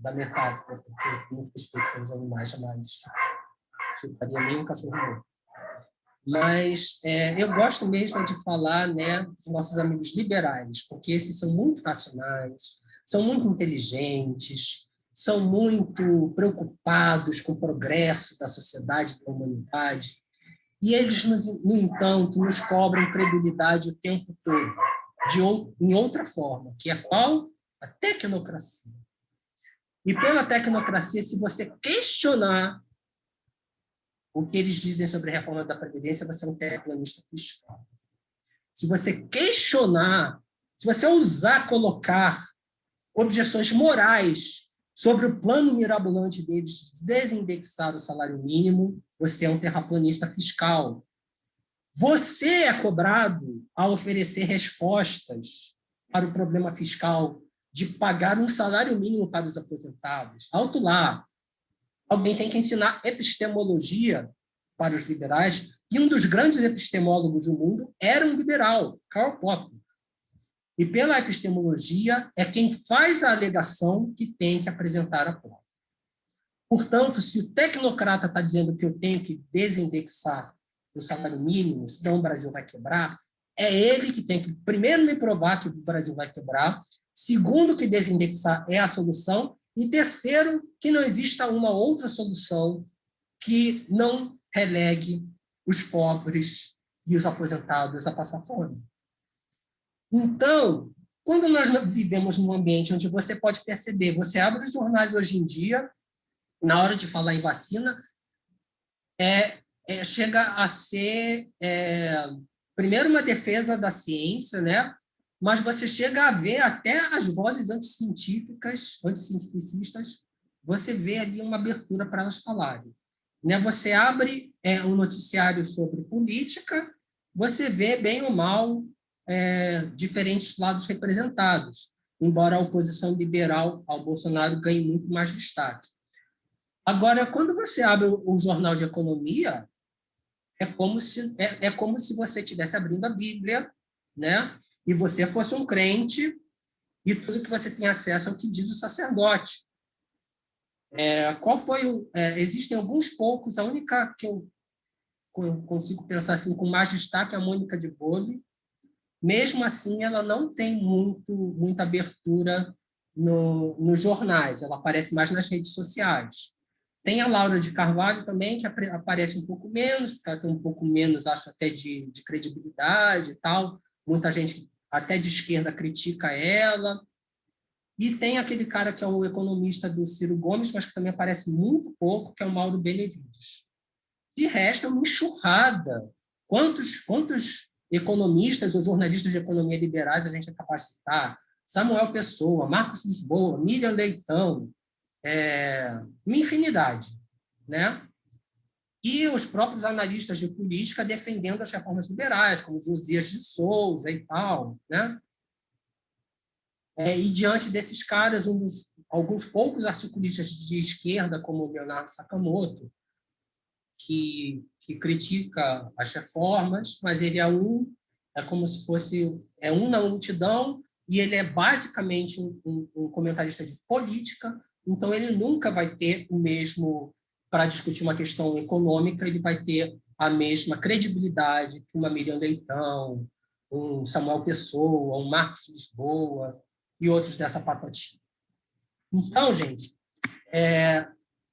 da metáfora, porque eu tenho muito respeito pelos animais, jamais chutaria nem um cachorro morto. Mas eu gosto mesmo de falar, né, dos nossos amigos liberais, porque esses são muito racionais, são muito inteligentes, são muito preocupados com o progresso da sociedade, da humanidade, e eles, no entanto, nos cobram credulidade o tempo todo, em outra forma, que é qual? A tecnocracia. E pela tecnocracia, se você questionar o que eles dizem sobre a reforma da Previdência, você é um terraplanista fiscal. Se você questionar, se você ousar colocar objeções morais sobre o plano mirabolante deles de desindexar o salário mínimo, você é um terraplanista fiscal. Você é cobrado a oferecer respostas para o problema fiscal de pagar um salário mínimo para os aposentados. Alto lá. Alguém tem que ensinar epistemologia para os liberais, e um dos grandes epistemólogos do mundo era um liberal, Karl Popper. E pela epistemologia é quem faz a alegação que tem que apresentar a prova. Portanto, se o tecnocrata está dizendo que eu tenho que desindexar o salário mínimo, senão o Brasil vai quebrar, é ele que tem que, primeiro, me provar que o Brasil vai quebrar, segundo, que desindexar é a solução, e terceiro, que não exista uma outra solução que não relegue os pobres e os aposentados a passar fome. Então, quando nós vivemos num ambiente onde você pode perceber, você abre os jornais hoje em dia, na hora de falar em vacina, chega a ser, primeiro, uma defesa da ciência, né? Mas você chega a ver até as vozes anticientificistas, você vê ali uma abertura para elas falarem. Né? Você abre um noticiário sobre política, você vê, bem ou mal, diferentes lados representados, embora a oposição liberal ao Bolsonaro ganhe muito mais destaque. Agora, quando você abre um jornal de economia, é como se você estivesse abrindo a Bíblia, né? E você fosse um crente, e tudo que você tem acesso é o que diz o sacerdote. Existem alguns poucos, a única que eu consigo pensar assim, com mais destaque é a Mônica de Bolle. Mesmo assim, ela não tem muita abertura nos jornais, ela aparece mais nas redes sociais. Tem a Laura de Carvalho também, que aparece um pouco menos, porque ela tem um pouco menos, acho, até de credibilidade e tal. Muita gente, até de esquerda, critica ela. E tem aquele cara que é o economista do Ciro Gomes, mas que também aparece muito pouco, que é o Mauro Benevides. De resto, é uma enxurrada. Quantos economistas ou jornalistas de economia liberais a gente é capaz de citar? Samuel Pessoa, Marcos Lisboa, Miriam Leitão, uma infinidade, né? E os próprios analistas de política defendendo as reformas liberais, como Josias de Souza e tal, né? E diante desses caras, alguns poucos articulistas de esquerda, como o Leonardo Sakamoto, que critica as reformas, mas ele é como se fosse um na multidão, e ele é basicamente um comentarista de política, então ele nunca vai ter o mesmo, para discutir uma questão econômica, ele vai ter a mesma credibilidade que uma Miriam Leitão, um Samuel Pessoa, um Marcos Lisboa e outros dessa patativa. Então, gente,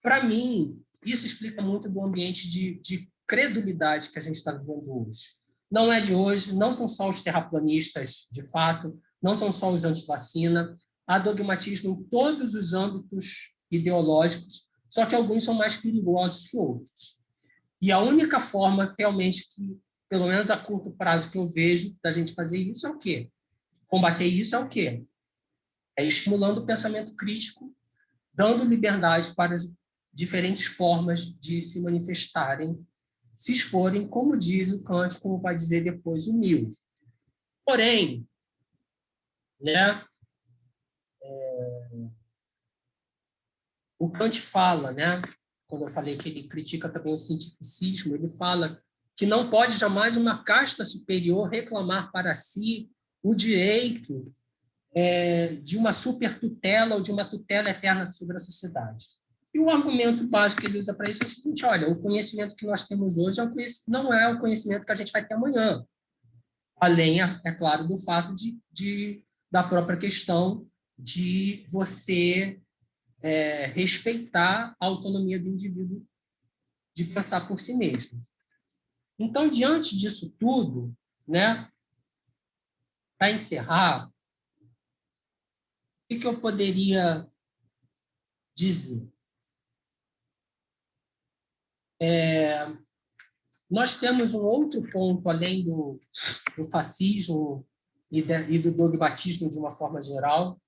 para mim, isso explica muito do ambiente de credulidade que a gente está vivendo hoje. Não é de hoje, não são só os terraplanistas, de fato, não são só os antivacina. Há dogmatismo em todos os âmbitos ideológicos, só que alguns são mais perigosos que outros. E a única forma, realmente, que, pelo menos a curto prazo, que eu vejo da gente fazer isso é o quê? Combater isso é o quê? É estimulando o pensamento crítico, dando liberdade para diferentes formas de se manifestarem, se exporem, como diz o Kant, como vai dizer depois o Mill. Porém, né, o Kant fala, né, quando eu falei que ele critica também o cientificismo, ele fala que não pode jamais uma casta superior reclamar para si o direito de uma supertutela ou de uma tutela eterna sobre a sociedade. E o argumento básico que ele usa para isso é o seguinte: olha, o conhecimento que nós temos hoje não é o conhecimento que a gente vai ter amanhã. Além, é claro, do fato da própria questão de você respeitar a autonomia do indivíduo de pensar por si mesmo. Então, diante disso tudo, né, para encerrar, o que eu poderia dizer? Nós temos um outro ponto, além do fascismo e do dogmatismo de uma forma geral,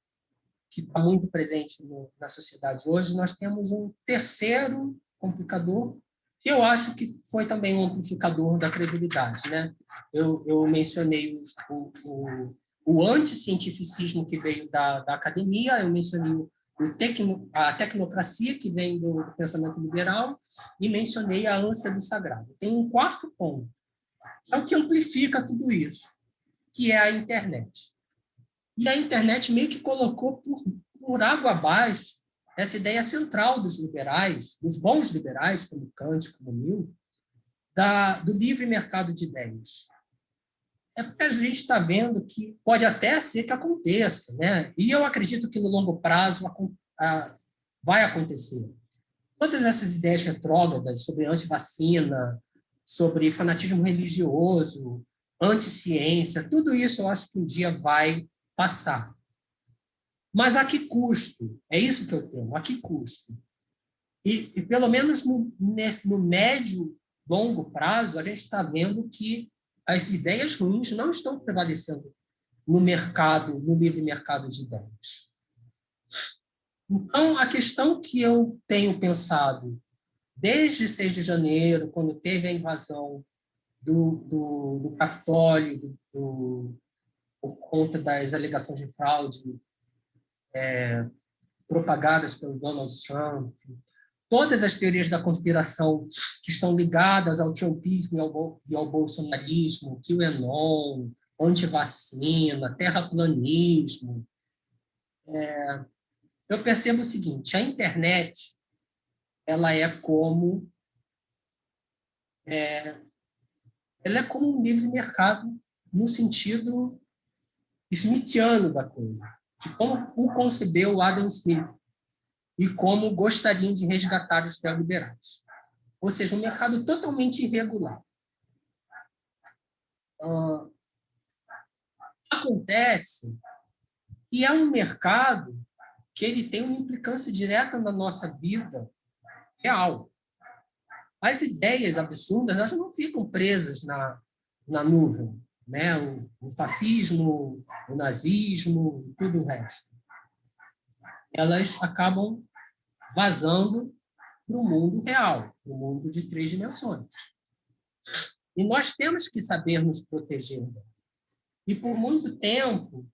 que está muito presente na sociedade hoje. Nós temos um terceiro complicador, que eu acho que foi também um amplificador da credulidade, né? Eu mencionei o anticientificismo que veio da academia, eu mencionei a tecnocracia que vem do pensamento liberal e mencionei a ânsia do sagrado. Tem um quarto ponto, que é o que amplifica tudo isso, que é a internet. E a internet meio que colocou por água abaixo essa ideia central dos liberais, dos bons liberais, como Kant, como Mill, do livre mercado de ideias. É porque a gente está vendo que pode até ser que aconteça, né? E eu acredito que no longo prazo vai acontecer. Todas essas ideias retrógradas sobre antivacina, sobre fanatismo religioso, anticiência, tudo isso eu acho que um dia vai passar. Mas a que custo? É isso que eu tenho, a que custo? E pelo menos no médio, longo prazo, a gente está vendo que as ideias ruins não estão prevalecendo no mercado, no livre mercado de ideias. Então, a questão que eu tenho pensado desde 6 de janeiro, quando teve a invasão do Capitólio, por conta das alegações de fraude propagadas pelo Donald Trump, todas as teorias da conspiração que estão ligadas ao trumpismo e ao bolsonarismo, QAnon, antivacina, terraplanismo, eu percebo o seguinte: a internet ela é como um livre mercado no sentido smithiano da coisa, de como o concebeu o Adam Smith e como gostariam de resgatar os neoliberais. Ou seja, um mercado totalmente irregular. Acontece que é um mercado que ele tem uma implicância direta na nossa vida real. As ideias absurdas, elas não ficam presas na nuvem, né? O fascismo, o nazismo, tudo o resto. Elas acabam vazando para o mundo real, para o mundo de 3 dimensões. E nós temos que saber nos proteger. E, por muito tempo,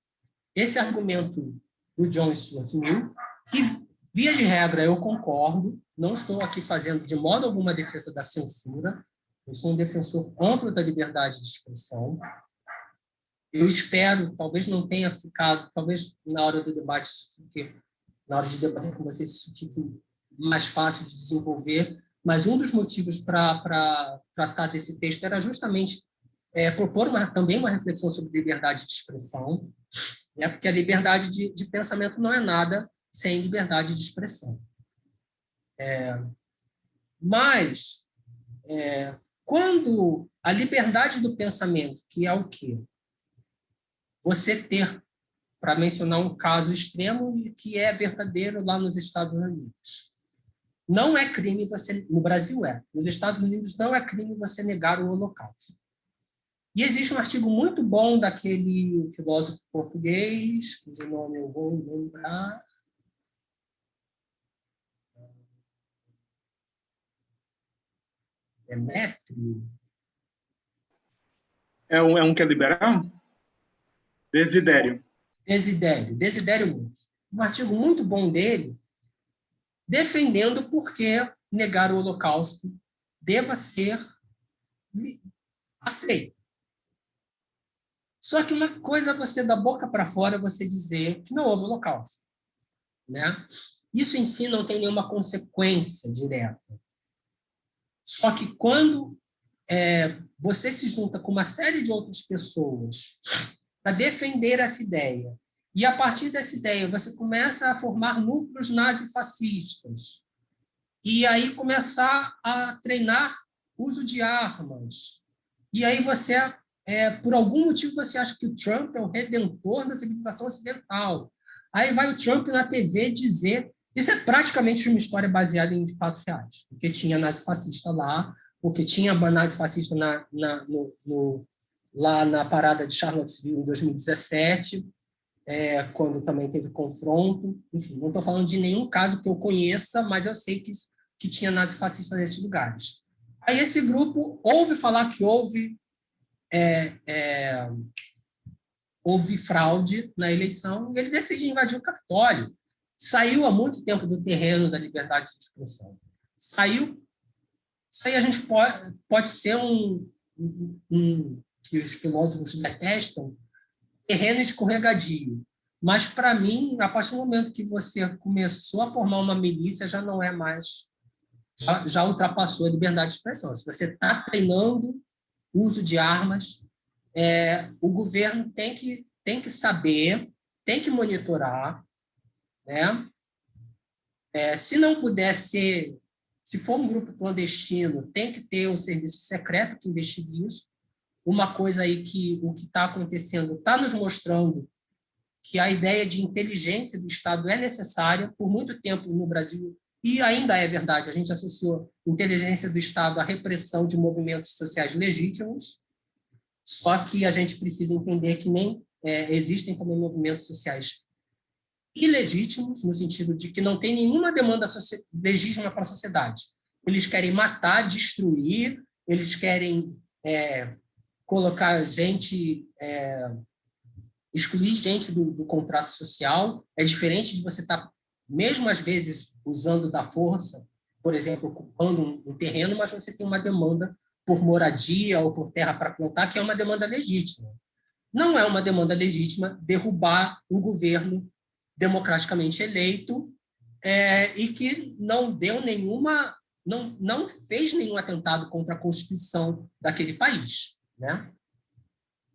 esse argumento do John Stuart Mill, que, via de regra, eu concordo, não estou aqui fazendo de modo alguma a defesa da censura, eu sou um defensor amplo da liberdade de expressão. Eu espero, talvez não tenha ficado, talvez na hora do debate, na hora de debater com vocês, isso fique mais fácil de desenvolver, mas um dos motivos para tratar desse texto era justamente propor também uma reflexão sobre liberdade de expressão, né? Porque a liberdade de pensamento não é nada sem liberdade de expressão. Mas, quando a liberdade do pensamento, que é o quê? Você ter, para mencionar um caso extremo e que é verdadeiro lá nos Estados Unidos, não é crime você, no Brasil é, nos Estados Unidos não é crime você negar o Holocausto. E existe um artigo muito bom daquele filósofo português, cujo nome eu vou lembrar. Demétrio. É um que é liberal? Desidério. Desidério Muniz. Um artigo muito bom dele, defendendo por que negar o Holocausto deva ser aceito. Só que uma coisa é você, da boca para fora, você dizer que não houve Holocausto, né? Isso em si não tem nenhuma consequência direta. Só que quando você se junta com uma série de outras pessoas para defender essa ideia, e a partir dessa ideia você começa a formar núcleos nazifascistas, e aí começar a treinar uso de armas, e aí você, por algum motivo, você acha que o Trump é o redentor da civilização ocidental. Aí vai o Trump na TV dizer... Isso é praticamente uma história baseada em fatos reais, porque tinha nazifascista lá, porque tinha nazifascista lá na parada de Charlottesville em 2017, quando também teve confronto. Enfim, não estou falando de nenhum caso que eu conheça, mas eu sei que tinha nazifascista nesses lugares. Aí esse grupo ouve falar que houve fraude na eleição e ele decide invadir o Capitólio. Saiu há muito tempo do terreno da liberdade de expressão. Isso aí a gente pode ser que os filósofos detestam, terreno escorregadio. Mas, para mim, a partir do momento que você começou a formar uma milícia, já não é mais... Já ultrapassou a liberdade de expressão. Se você está treinando o uso de armas, o governo tem que saber, tem que monitorar, né? Se não puder ser, se for um grupo clandestino, tem que ter um serviço secreto que investigue isso. Uma coisa aí que o que está acontecendo está nos mostrando que a ideia de inteligência do Estado é necessária. Por muito tempo no Brasil, e ainda é verdade, a gente associou inteligência do Estado à repressão de movimentos sociais legítimos, só que a gente precisa entender que nem existem também movimentos sociais ilegítimos, no sentido de que não tem nenhuma demanda legítima para a sociedade. Eles querem matar, destruir, eles querem colocar gente, excluir gente do contrato social. É diferente de você estar, mesmo às vezes, usando da força, por exemplo, ocupando um terreno, mas você tem uma demanda por moradia ou por terra para plantar, que é uma demanda legítima. Não é uma demanda legítima derrubar um governo democraticamente eleito e que não deu nenhuma, não fez nenhum atentado contra a Constituição daquele país, né?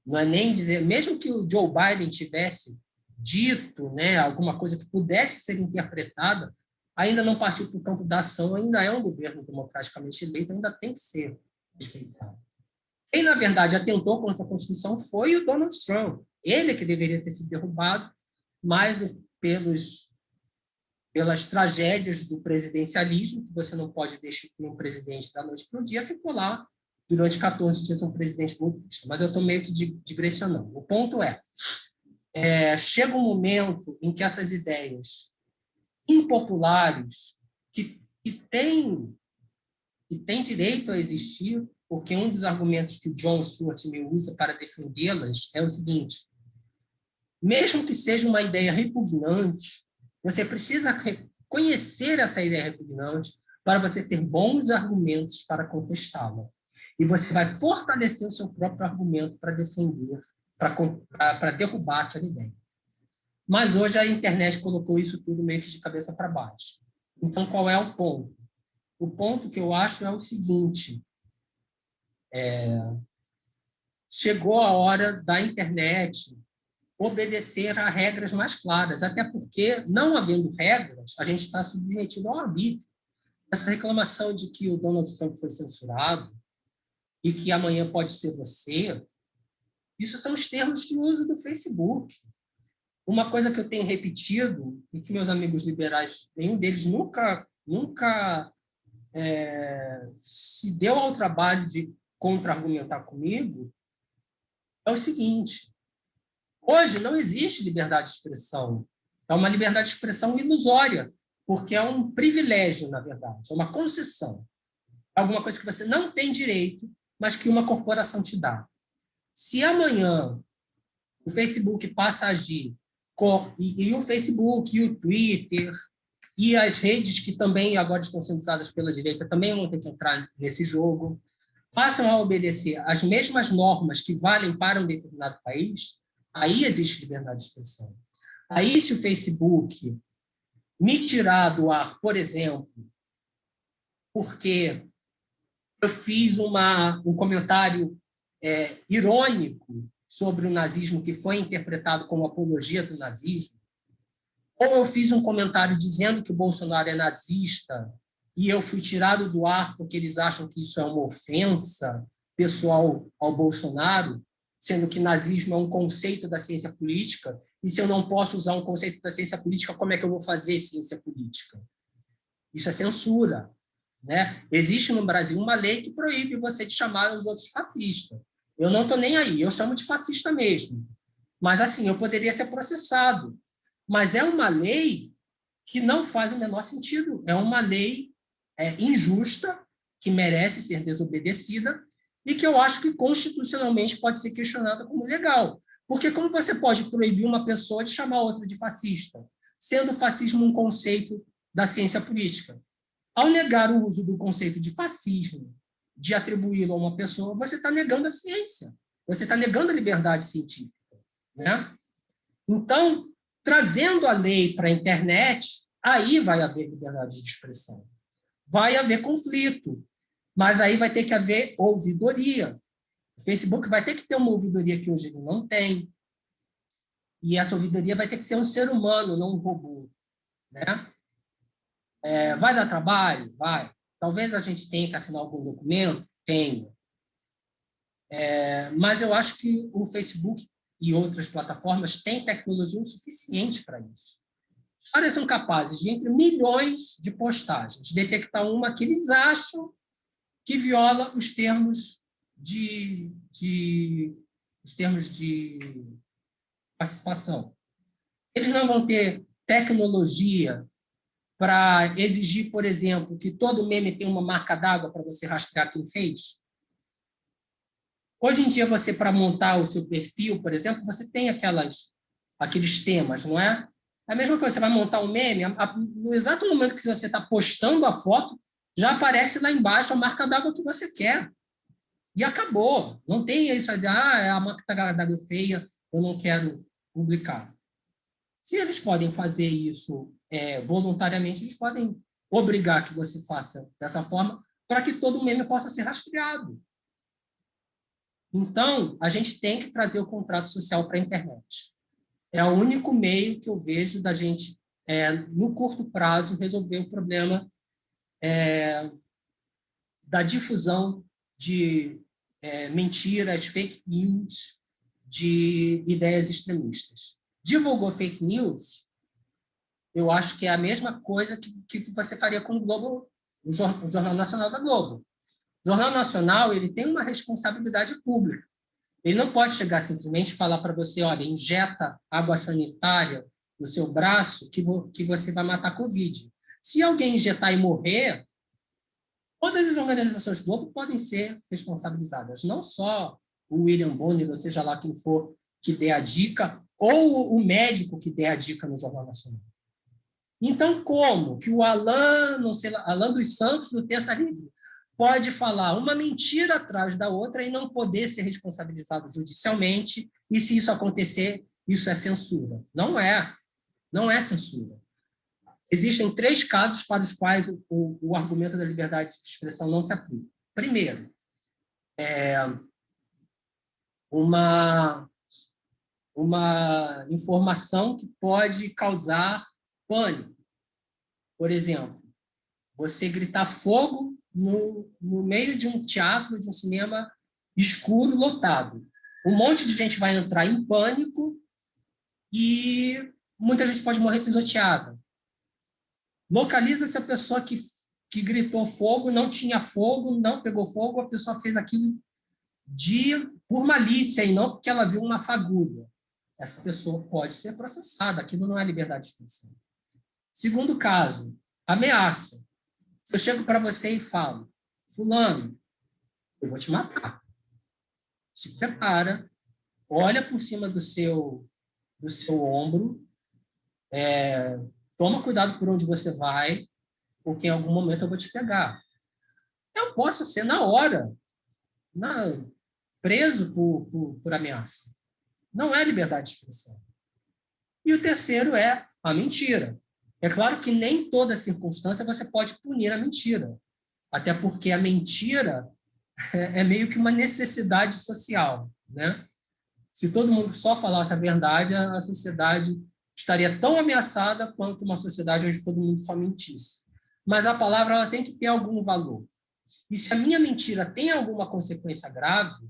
Não é nem dizer, mesmo que o Joe Biden tivesse dito, né, alguma coisa que pudesse ser interpretada, ainda não partiu para o campo da ação, ainda é um governo democraticamente eleito, ainda tem que ser respeitado. Quem, na verdade, atentou contra a Constituição foi o Donald Trump. Ele é que deveria ter sido derrubado, mas pelas tragédias do presidencialismo, que você não pode destituir um presidente da noite para o dia, ficou lá durante 14 dias um presidente golpista. Mas eu estou meio que digressionando. O ponto chega um momento em que essas ideias impopulares, que têm direito a existir, porque um dos argumentos que o John Stuart Mill usa para defendê-las é o seguinte: mesmo que seja uma ideia repugnante, você precisa conhecer essa ideia repugnante para você ter bons argumentos para contestá-la. E você vai fortalecer o seu próprio argumento para defender, para derrubar aquela ideia. Mas hoje a internet colocou isso tudo meio que de cabeça para baixo. Então, qual é o ponto? O ponto que eu acho é o seguinte: chegou a hora da internet obedecer a regras mais claras, até porque, não havendo regras, a gente está submetido ao arbítrio. Essa reclamação de que o Donald Trump foi censurado e que amanhã pode ser você, isso são os termos de uso do Facebook. Uma coisa que eu tenho repetido, e que meus amigos liberais, nenhum deles nunca se deu ao trabalho de contra-argumentar comigo, é o seguinte: hoje não existe liberdade de expressão. É uma liberdade de expressão ilusória, porque é um privilégio, na verdade, é uma concessão. É alguma coisa que você não tem direito, mas que uma corporação te dá. Se amanhã o Facebook passa a agir, e o Facebook, e o Twitter, e as redes que também agora estão sendo usadas pela direita também vão ter que entrar nesse jogo, passam a obedecer as mesmas normas que valem para um determinado país, aí existe liberdade de expressão. Aí, se o Facebook me tirar do ar, por exemplo, porque eu fiz um comentário irônico sobre o nazismo que foi interpretado como apologia do nazismo, ou eu fiz um comentário dizendo que o Bolsonaro é nazista e eu fui tirado do ar porque eles acham que isso é uma ofensa pessoal ao Bolsonaro, sendo que nazismo é um conceito da ciência política, e se eu não posso usar um conceito da ciência política, como é que eu vou fazer ciência política? Isso é censura, né? Existe no Brasil uma lei que proíbe você de chamar os outros fascistas. Eu não estou nem aí, eu chamo de fascista mesmo. Mas, assim, eu poderia ser processado. Mas é uma lei que não faz o menor sentido. É uma lei injusta, que merece ser desobedecida, e que eu acho que constitucionalmente pode ser questionada como legal. Porque como você pode proibir uma pessoa de chamar outra de fascista, sendo o fascismo um conceito da ciência política? Ao negar o uso do conceito de fascismo, de atribuí-lo a uma pessoa, você está negando a ciência, você está negando a liberdade científica, né? Então, trazendo a lei para a internet, aí vai haver liberdade de expressão. Vai haver conflito, mas aí vai ter que haver ouvidoria. O Facebook vai ter que ter uma ouvidoria que hoje ele não tem. E essa ouvidoria vai ter que ser um ser humano, não um robô, né? Vai dar trabalho? Vai. Talvez a gente tenha que assinar algum documento? Tenha. Mas eu acho que o Facebook e outras plataformas têm tecnologia o suficiente para isso. Os caras são capazes de, entre milhões de postagens, detectar uma que eles acham que viola os termos de participação. Eles não vão ter tecnologia para exigir, por exemplo, que todo meme tenha uma marca d'água para você rastrear quem fez. Hoje em dia, você, para montar o seu perfil, por exemplo, você tem aqueles temas, não é? A mesma coisa, você vai montar um meme, no exato momento que você está postando a foto, já aparece lá embaixo a marca d'água que você quer. E acabou. Não tem isso de, a marca d'água feia, eu não quero publicar. Se eles podem fazer isso voluntariamente, eles podem obrigar que você faça dessa forma para que todo meme possa ser rastreado. Então, a gente tem que trazer o contrato social para a internet. É o único meio que eu vejo da gente, no curto prazo, resolver o problema da difusão de mentiras, fake news, de ideias extremistas. Divulgou fake news, eu acho que é a mesma coisa que você faria com o Globo, o Jornal Nacional da Globo. O Jornal Nacional ele tem uma responsabilidade pública. Ele não pode chegar simplesmente e falar para você, olha, injeta água sanitária no seu braço que você vai matar a Covid. Se alguém injetar e morrer, todas as organizações Globo podem ser responsabilizadas, não só o William Bonner, ou seja lá quem for que dê a dica, ou o médico que dê a dica no Jornal Nacional. Então, como que o Alan, não sei lá, Alan dos Santos, do Terça Livre, pode falar uma mentira atrás da outra e não poder ser responsabilizado judicialmente, e se isso acontecer, isso é censura? Não é. Não é censura. Existem 3 casos para os quais o argumento da liberdade de expressão não se aplica. Primeiro, uma informação que pode causar pânico. Por exemplo, você gritar fogo no meio de um teatro, de um cinema escuro, lotado. Um monte de gente vai entrar em pânico e muita gente pode morrer pisoteada. Localiza se a pessoa que gritou fogo não tinha fogo, não pegou fogo, a pessoa fez aquilo por malícia e não porque ela viu uma fagulha. Essa pessoa pode ser processada, aquilo não é liberdade de expressão. Segundo caso, ameaça. Se eu chego para você e falo, fulano, eu vou te matar. Se prepara, olha por cima do seu ombro, toma cuidado por onde você vai, porque em algum momento eu vou te pegar. Eu posso ser, na hora, preso por ameaça. Não é liberdade de expressão. E o terceiro é a mentira. É claro que nem toda circunstância você pode punir a mentira, até porque a mentira é meio que uma necessidade social, né? Se todo mundo só falasse a verdade, a sociedade estaria tão ameaçada quanto uma sociedade onde todo mundo só mentisse. Mas a palavra ela tem que ter algum valor. E se a minha mentira tem alguma consequência grave,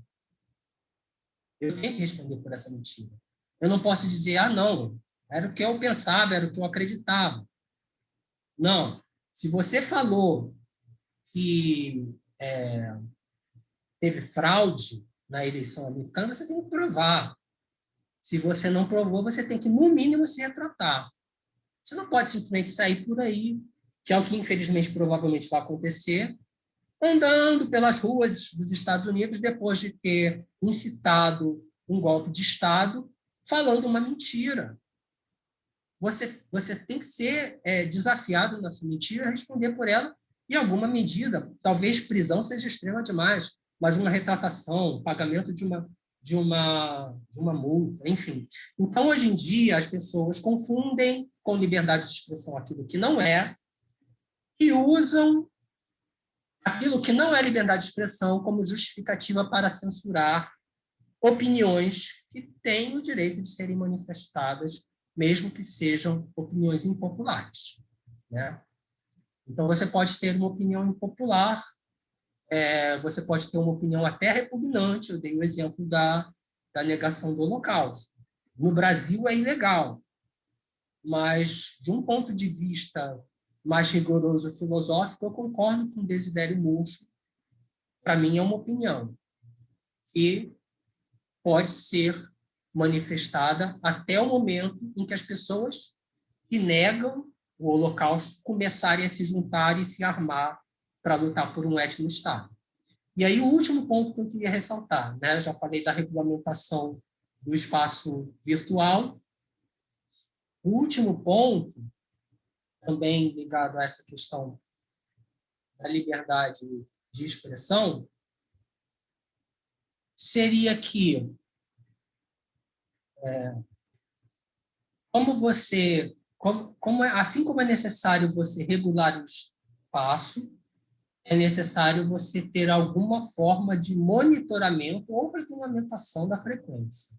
eu tenho que responder por essa mentira. Eu não posso dizer, não, era o que eu pensava, era o que eu acreditava. Não. Se você falou que teve fraude na eleição americana, você tem que provar. Se você não provou, você tem que, no mínimo, se retratar. Você não pode simplesmente sair por aí, que é o que, infelizmente, provavelmente vai acontecer, andando pelas ruas dos Estados Unidos depois de ter incitado um golpe de Estado, falando uma mentira. Você tem que ser desafiado na sua mentira, responder por ela em alguma medida. Talvez prisão seja extrema demais, mas uma retratação, pagamento de uma multa, enfim. Então, hoje em dia, as pessoas confundem com liberdade de expressão aquilo que não é e usam aquilo que não é liberdade de expressão como justificativa para censurar opiniões que têm o direito de serem manifestadas, mesmo que sejam opiniões impopulares, né? Então, você pode ter uma opinião impopular, você pode ter uma opinião até repugnante. Eu dei o exemplo da da negação do Holocausto. No Brasil é ilegal, mas, de um ponto de vista mais rigoroso filosófico, eu concordo com Desidério Muncho. Para mim, é uma opinião que pode ser manifestada até o momento em que as pessoas que negam o Holocausto começarem a se juntar e se armar para lutar por um etno-estado. E aí, o último ponto que eu queria ressaltar, né? Já falei da regulamentação do espaço virtual. O último ponto, também ligado a essa questão da liberdade de expressão, seria que, assim como é necessário você regular o espaço, é necessário você ter alguma forma de monitoramento ou regulamentação da frequência.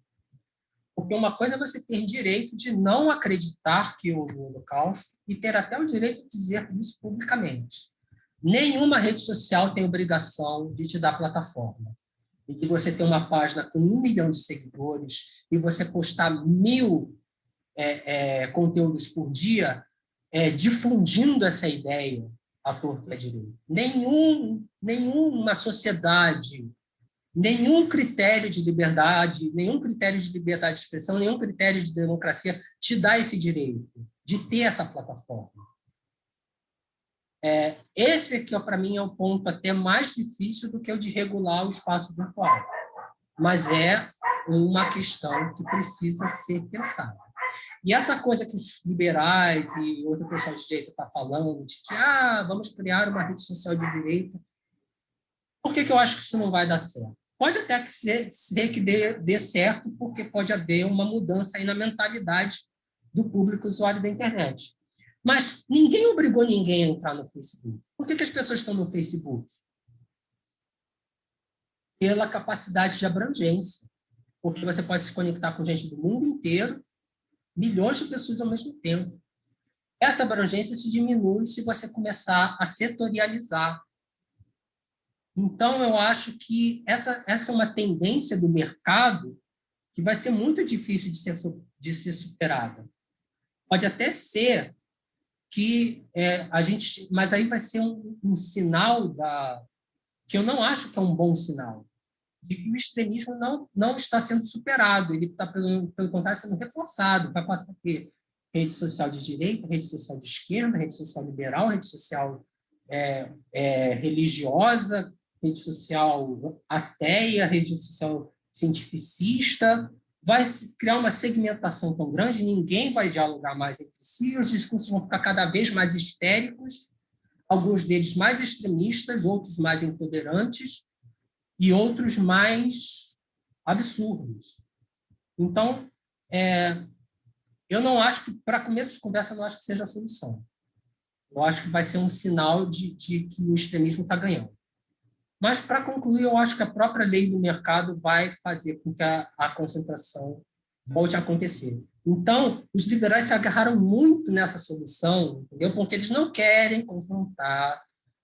Porque uma coisa é você ter direito de não acreditar que houve o Holocausto e ter até o direito de dizer isso publicamente. Nenhuma rede social tem obrigação de te dar plataforma. E que você tem uma página com 1 milhão de seguidores e você postar 1000 conteúdos por dia, difundindo essa ideia à torta e à direita. Nenhuma sociedade, nenhum critério de liberdade de expressão, nenhum critério de democracia te dá esse direito de ter essa plataforma. Esse aqui, para mim, é o ponto até mais difícil do que o de regular o espaço virtual. Mas é uma questão que precisa ser pensada. E essa coisa que os liberais e outro pessoal de direita está falando, de que vamos criar uma rede social de direita, por que eu acho que isso não vai dar certo? Pode até ser que dê certo, porque pode haver uma mudança aí na mentalidade do público usuário da internet. Mas ninguém obrigou ninguém a entrar no Facebook. Por que as pessoas estão no Facebook? Pela capacidade de abrangência. Porque você pode se conectar com gente do mundo inteiro, milhões de pessoas ao mesmo tempo. Essa abrangência se diminui se você começar a setorializar. Então, eu acho que essa é uma tendência do mercado que vai ser muito difícil de ser superada. Pode até ser que mas aí vai ser um sinal que eu não acho que é um bom sinal, de que o extremismo não está sendo superado, ele está, pelo contrário, sendo reforçado. Vai passar a ter rede social de direita, rede social de esquerda, rede social liberal, rede social religiosa, rede social ateia, rede social cientificista. Vai se criar uma segmentação tão grande, ninguém vai dialogar mais entre si, os discursos vão ficar cada vez mais histéricos, alguns deles mais extremistas, outros mais intolerantes e outros mais absurdos. Então, eu não acho que, para começo de conversa, eu não acho que seja a solução. Eu acho que vai ser um sinal de que o extremismo está ganhando. Mas, para concluir, eu acho que a própria lei do mercado vai fazer com que a concentração volte a acontecer. Então, os liberais se agarraram muito nessa solução, entendeu? Porque eles não querem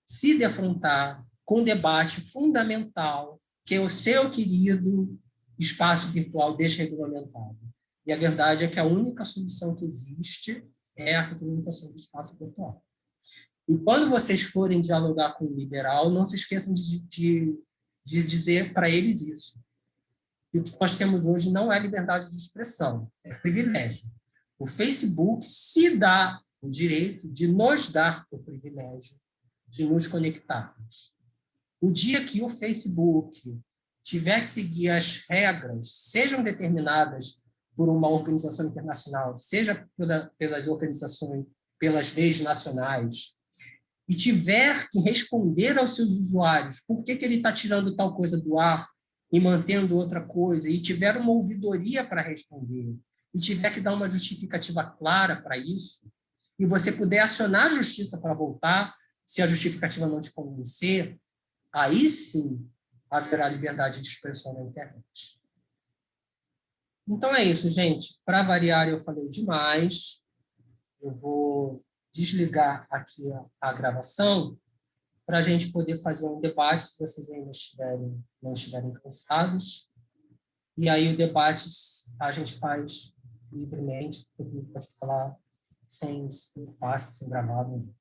se defrontar com o debate fundamental, que é o seu querido espaço virtual desregulamentado. E a verdade é que a única solução que existe é a regulamentação do espaço virtual. E quando vocês forem dialogar com o liberal, não se esqueçam de dizer para eles isso. E o que nós temos hoje não é liberdade de expressão, é privilégio. O Facebook se dá o direito de nos dar o privilégio de nos conectarmos. O dia que o Facebook tiver que seguir as regras, sejam determinadas por uma organização internacional, seja pelas organizações, pelas leis nacionais, e tiver que responder aos seus usuários por que ele está tirando tal coisa do ar e mantendo outra coisa, e tiver uma ouvidoria para responder, e tiver que dar uma justificativa clara para isso, e você puder acionar a justiça para voltar, se a justificativa não te convencer, aí sim haverá liberdade de expressão na internet. Então é isso, gente. Para variar, eu falei demais. Eu vou desligar aqui a gravação para a gente poder fazer um debate, se vocês ainda não estiverem cansados. E aí o debate a gente faz livremente, todo mundo pode falar sem se preocupar, sem ser gravado.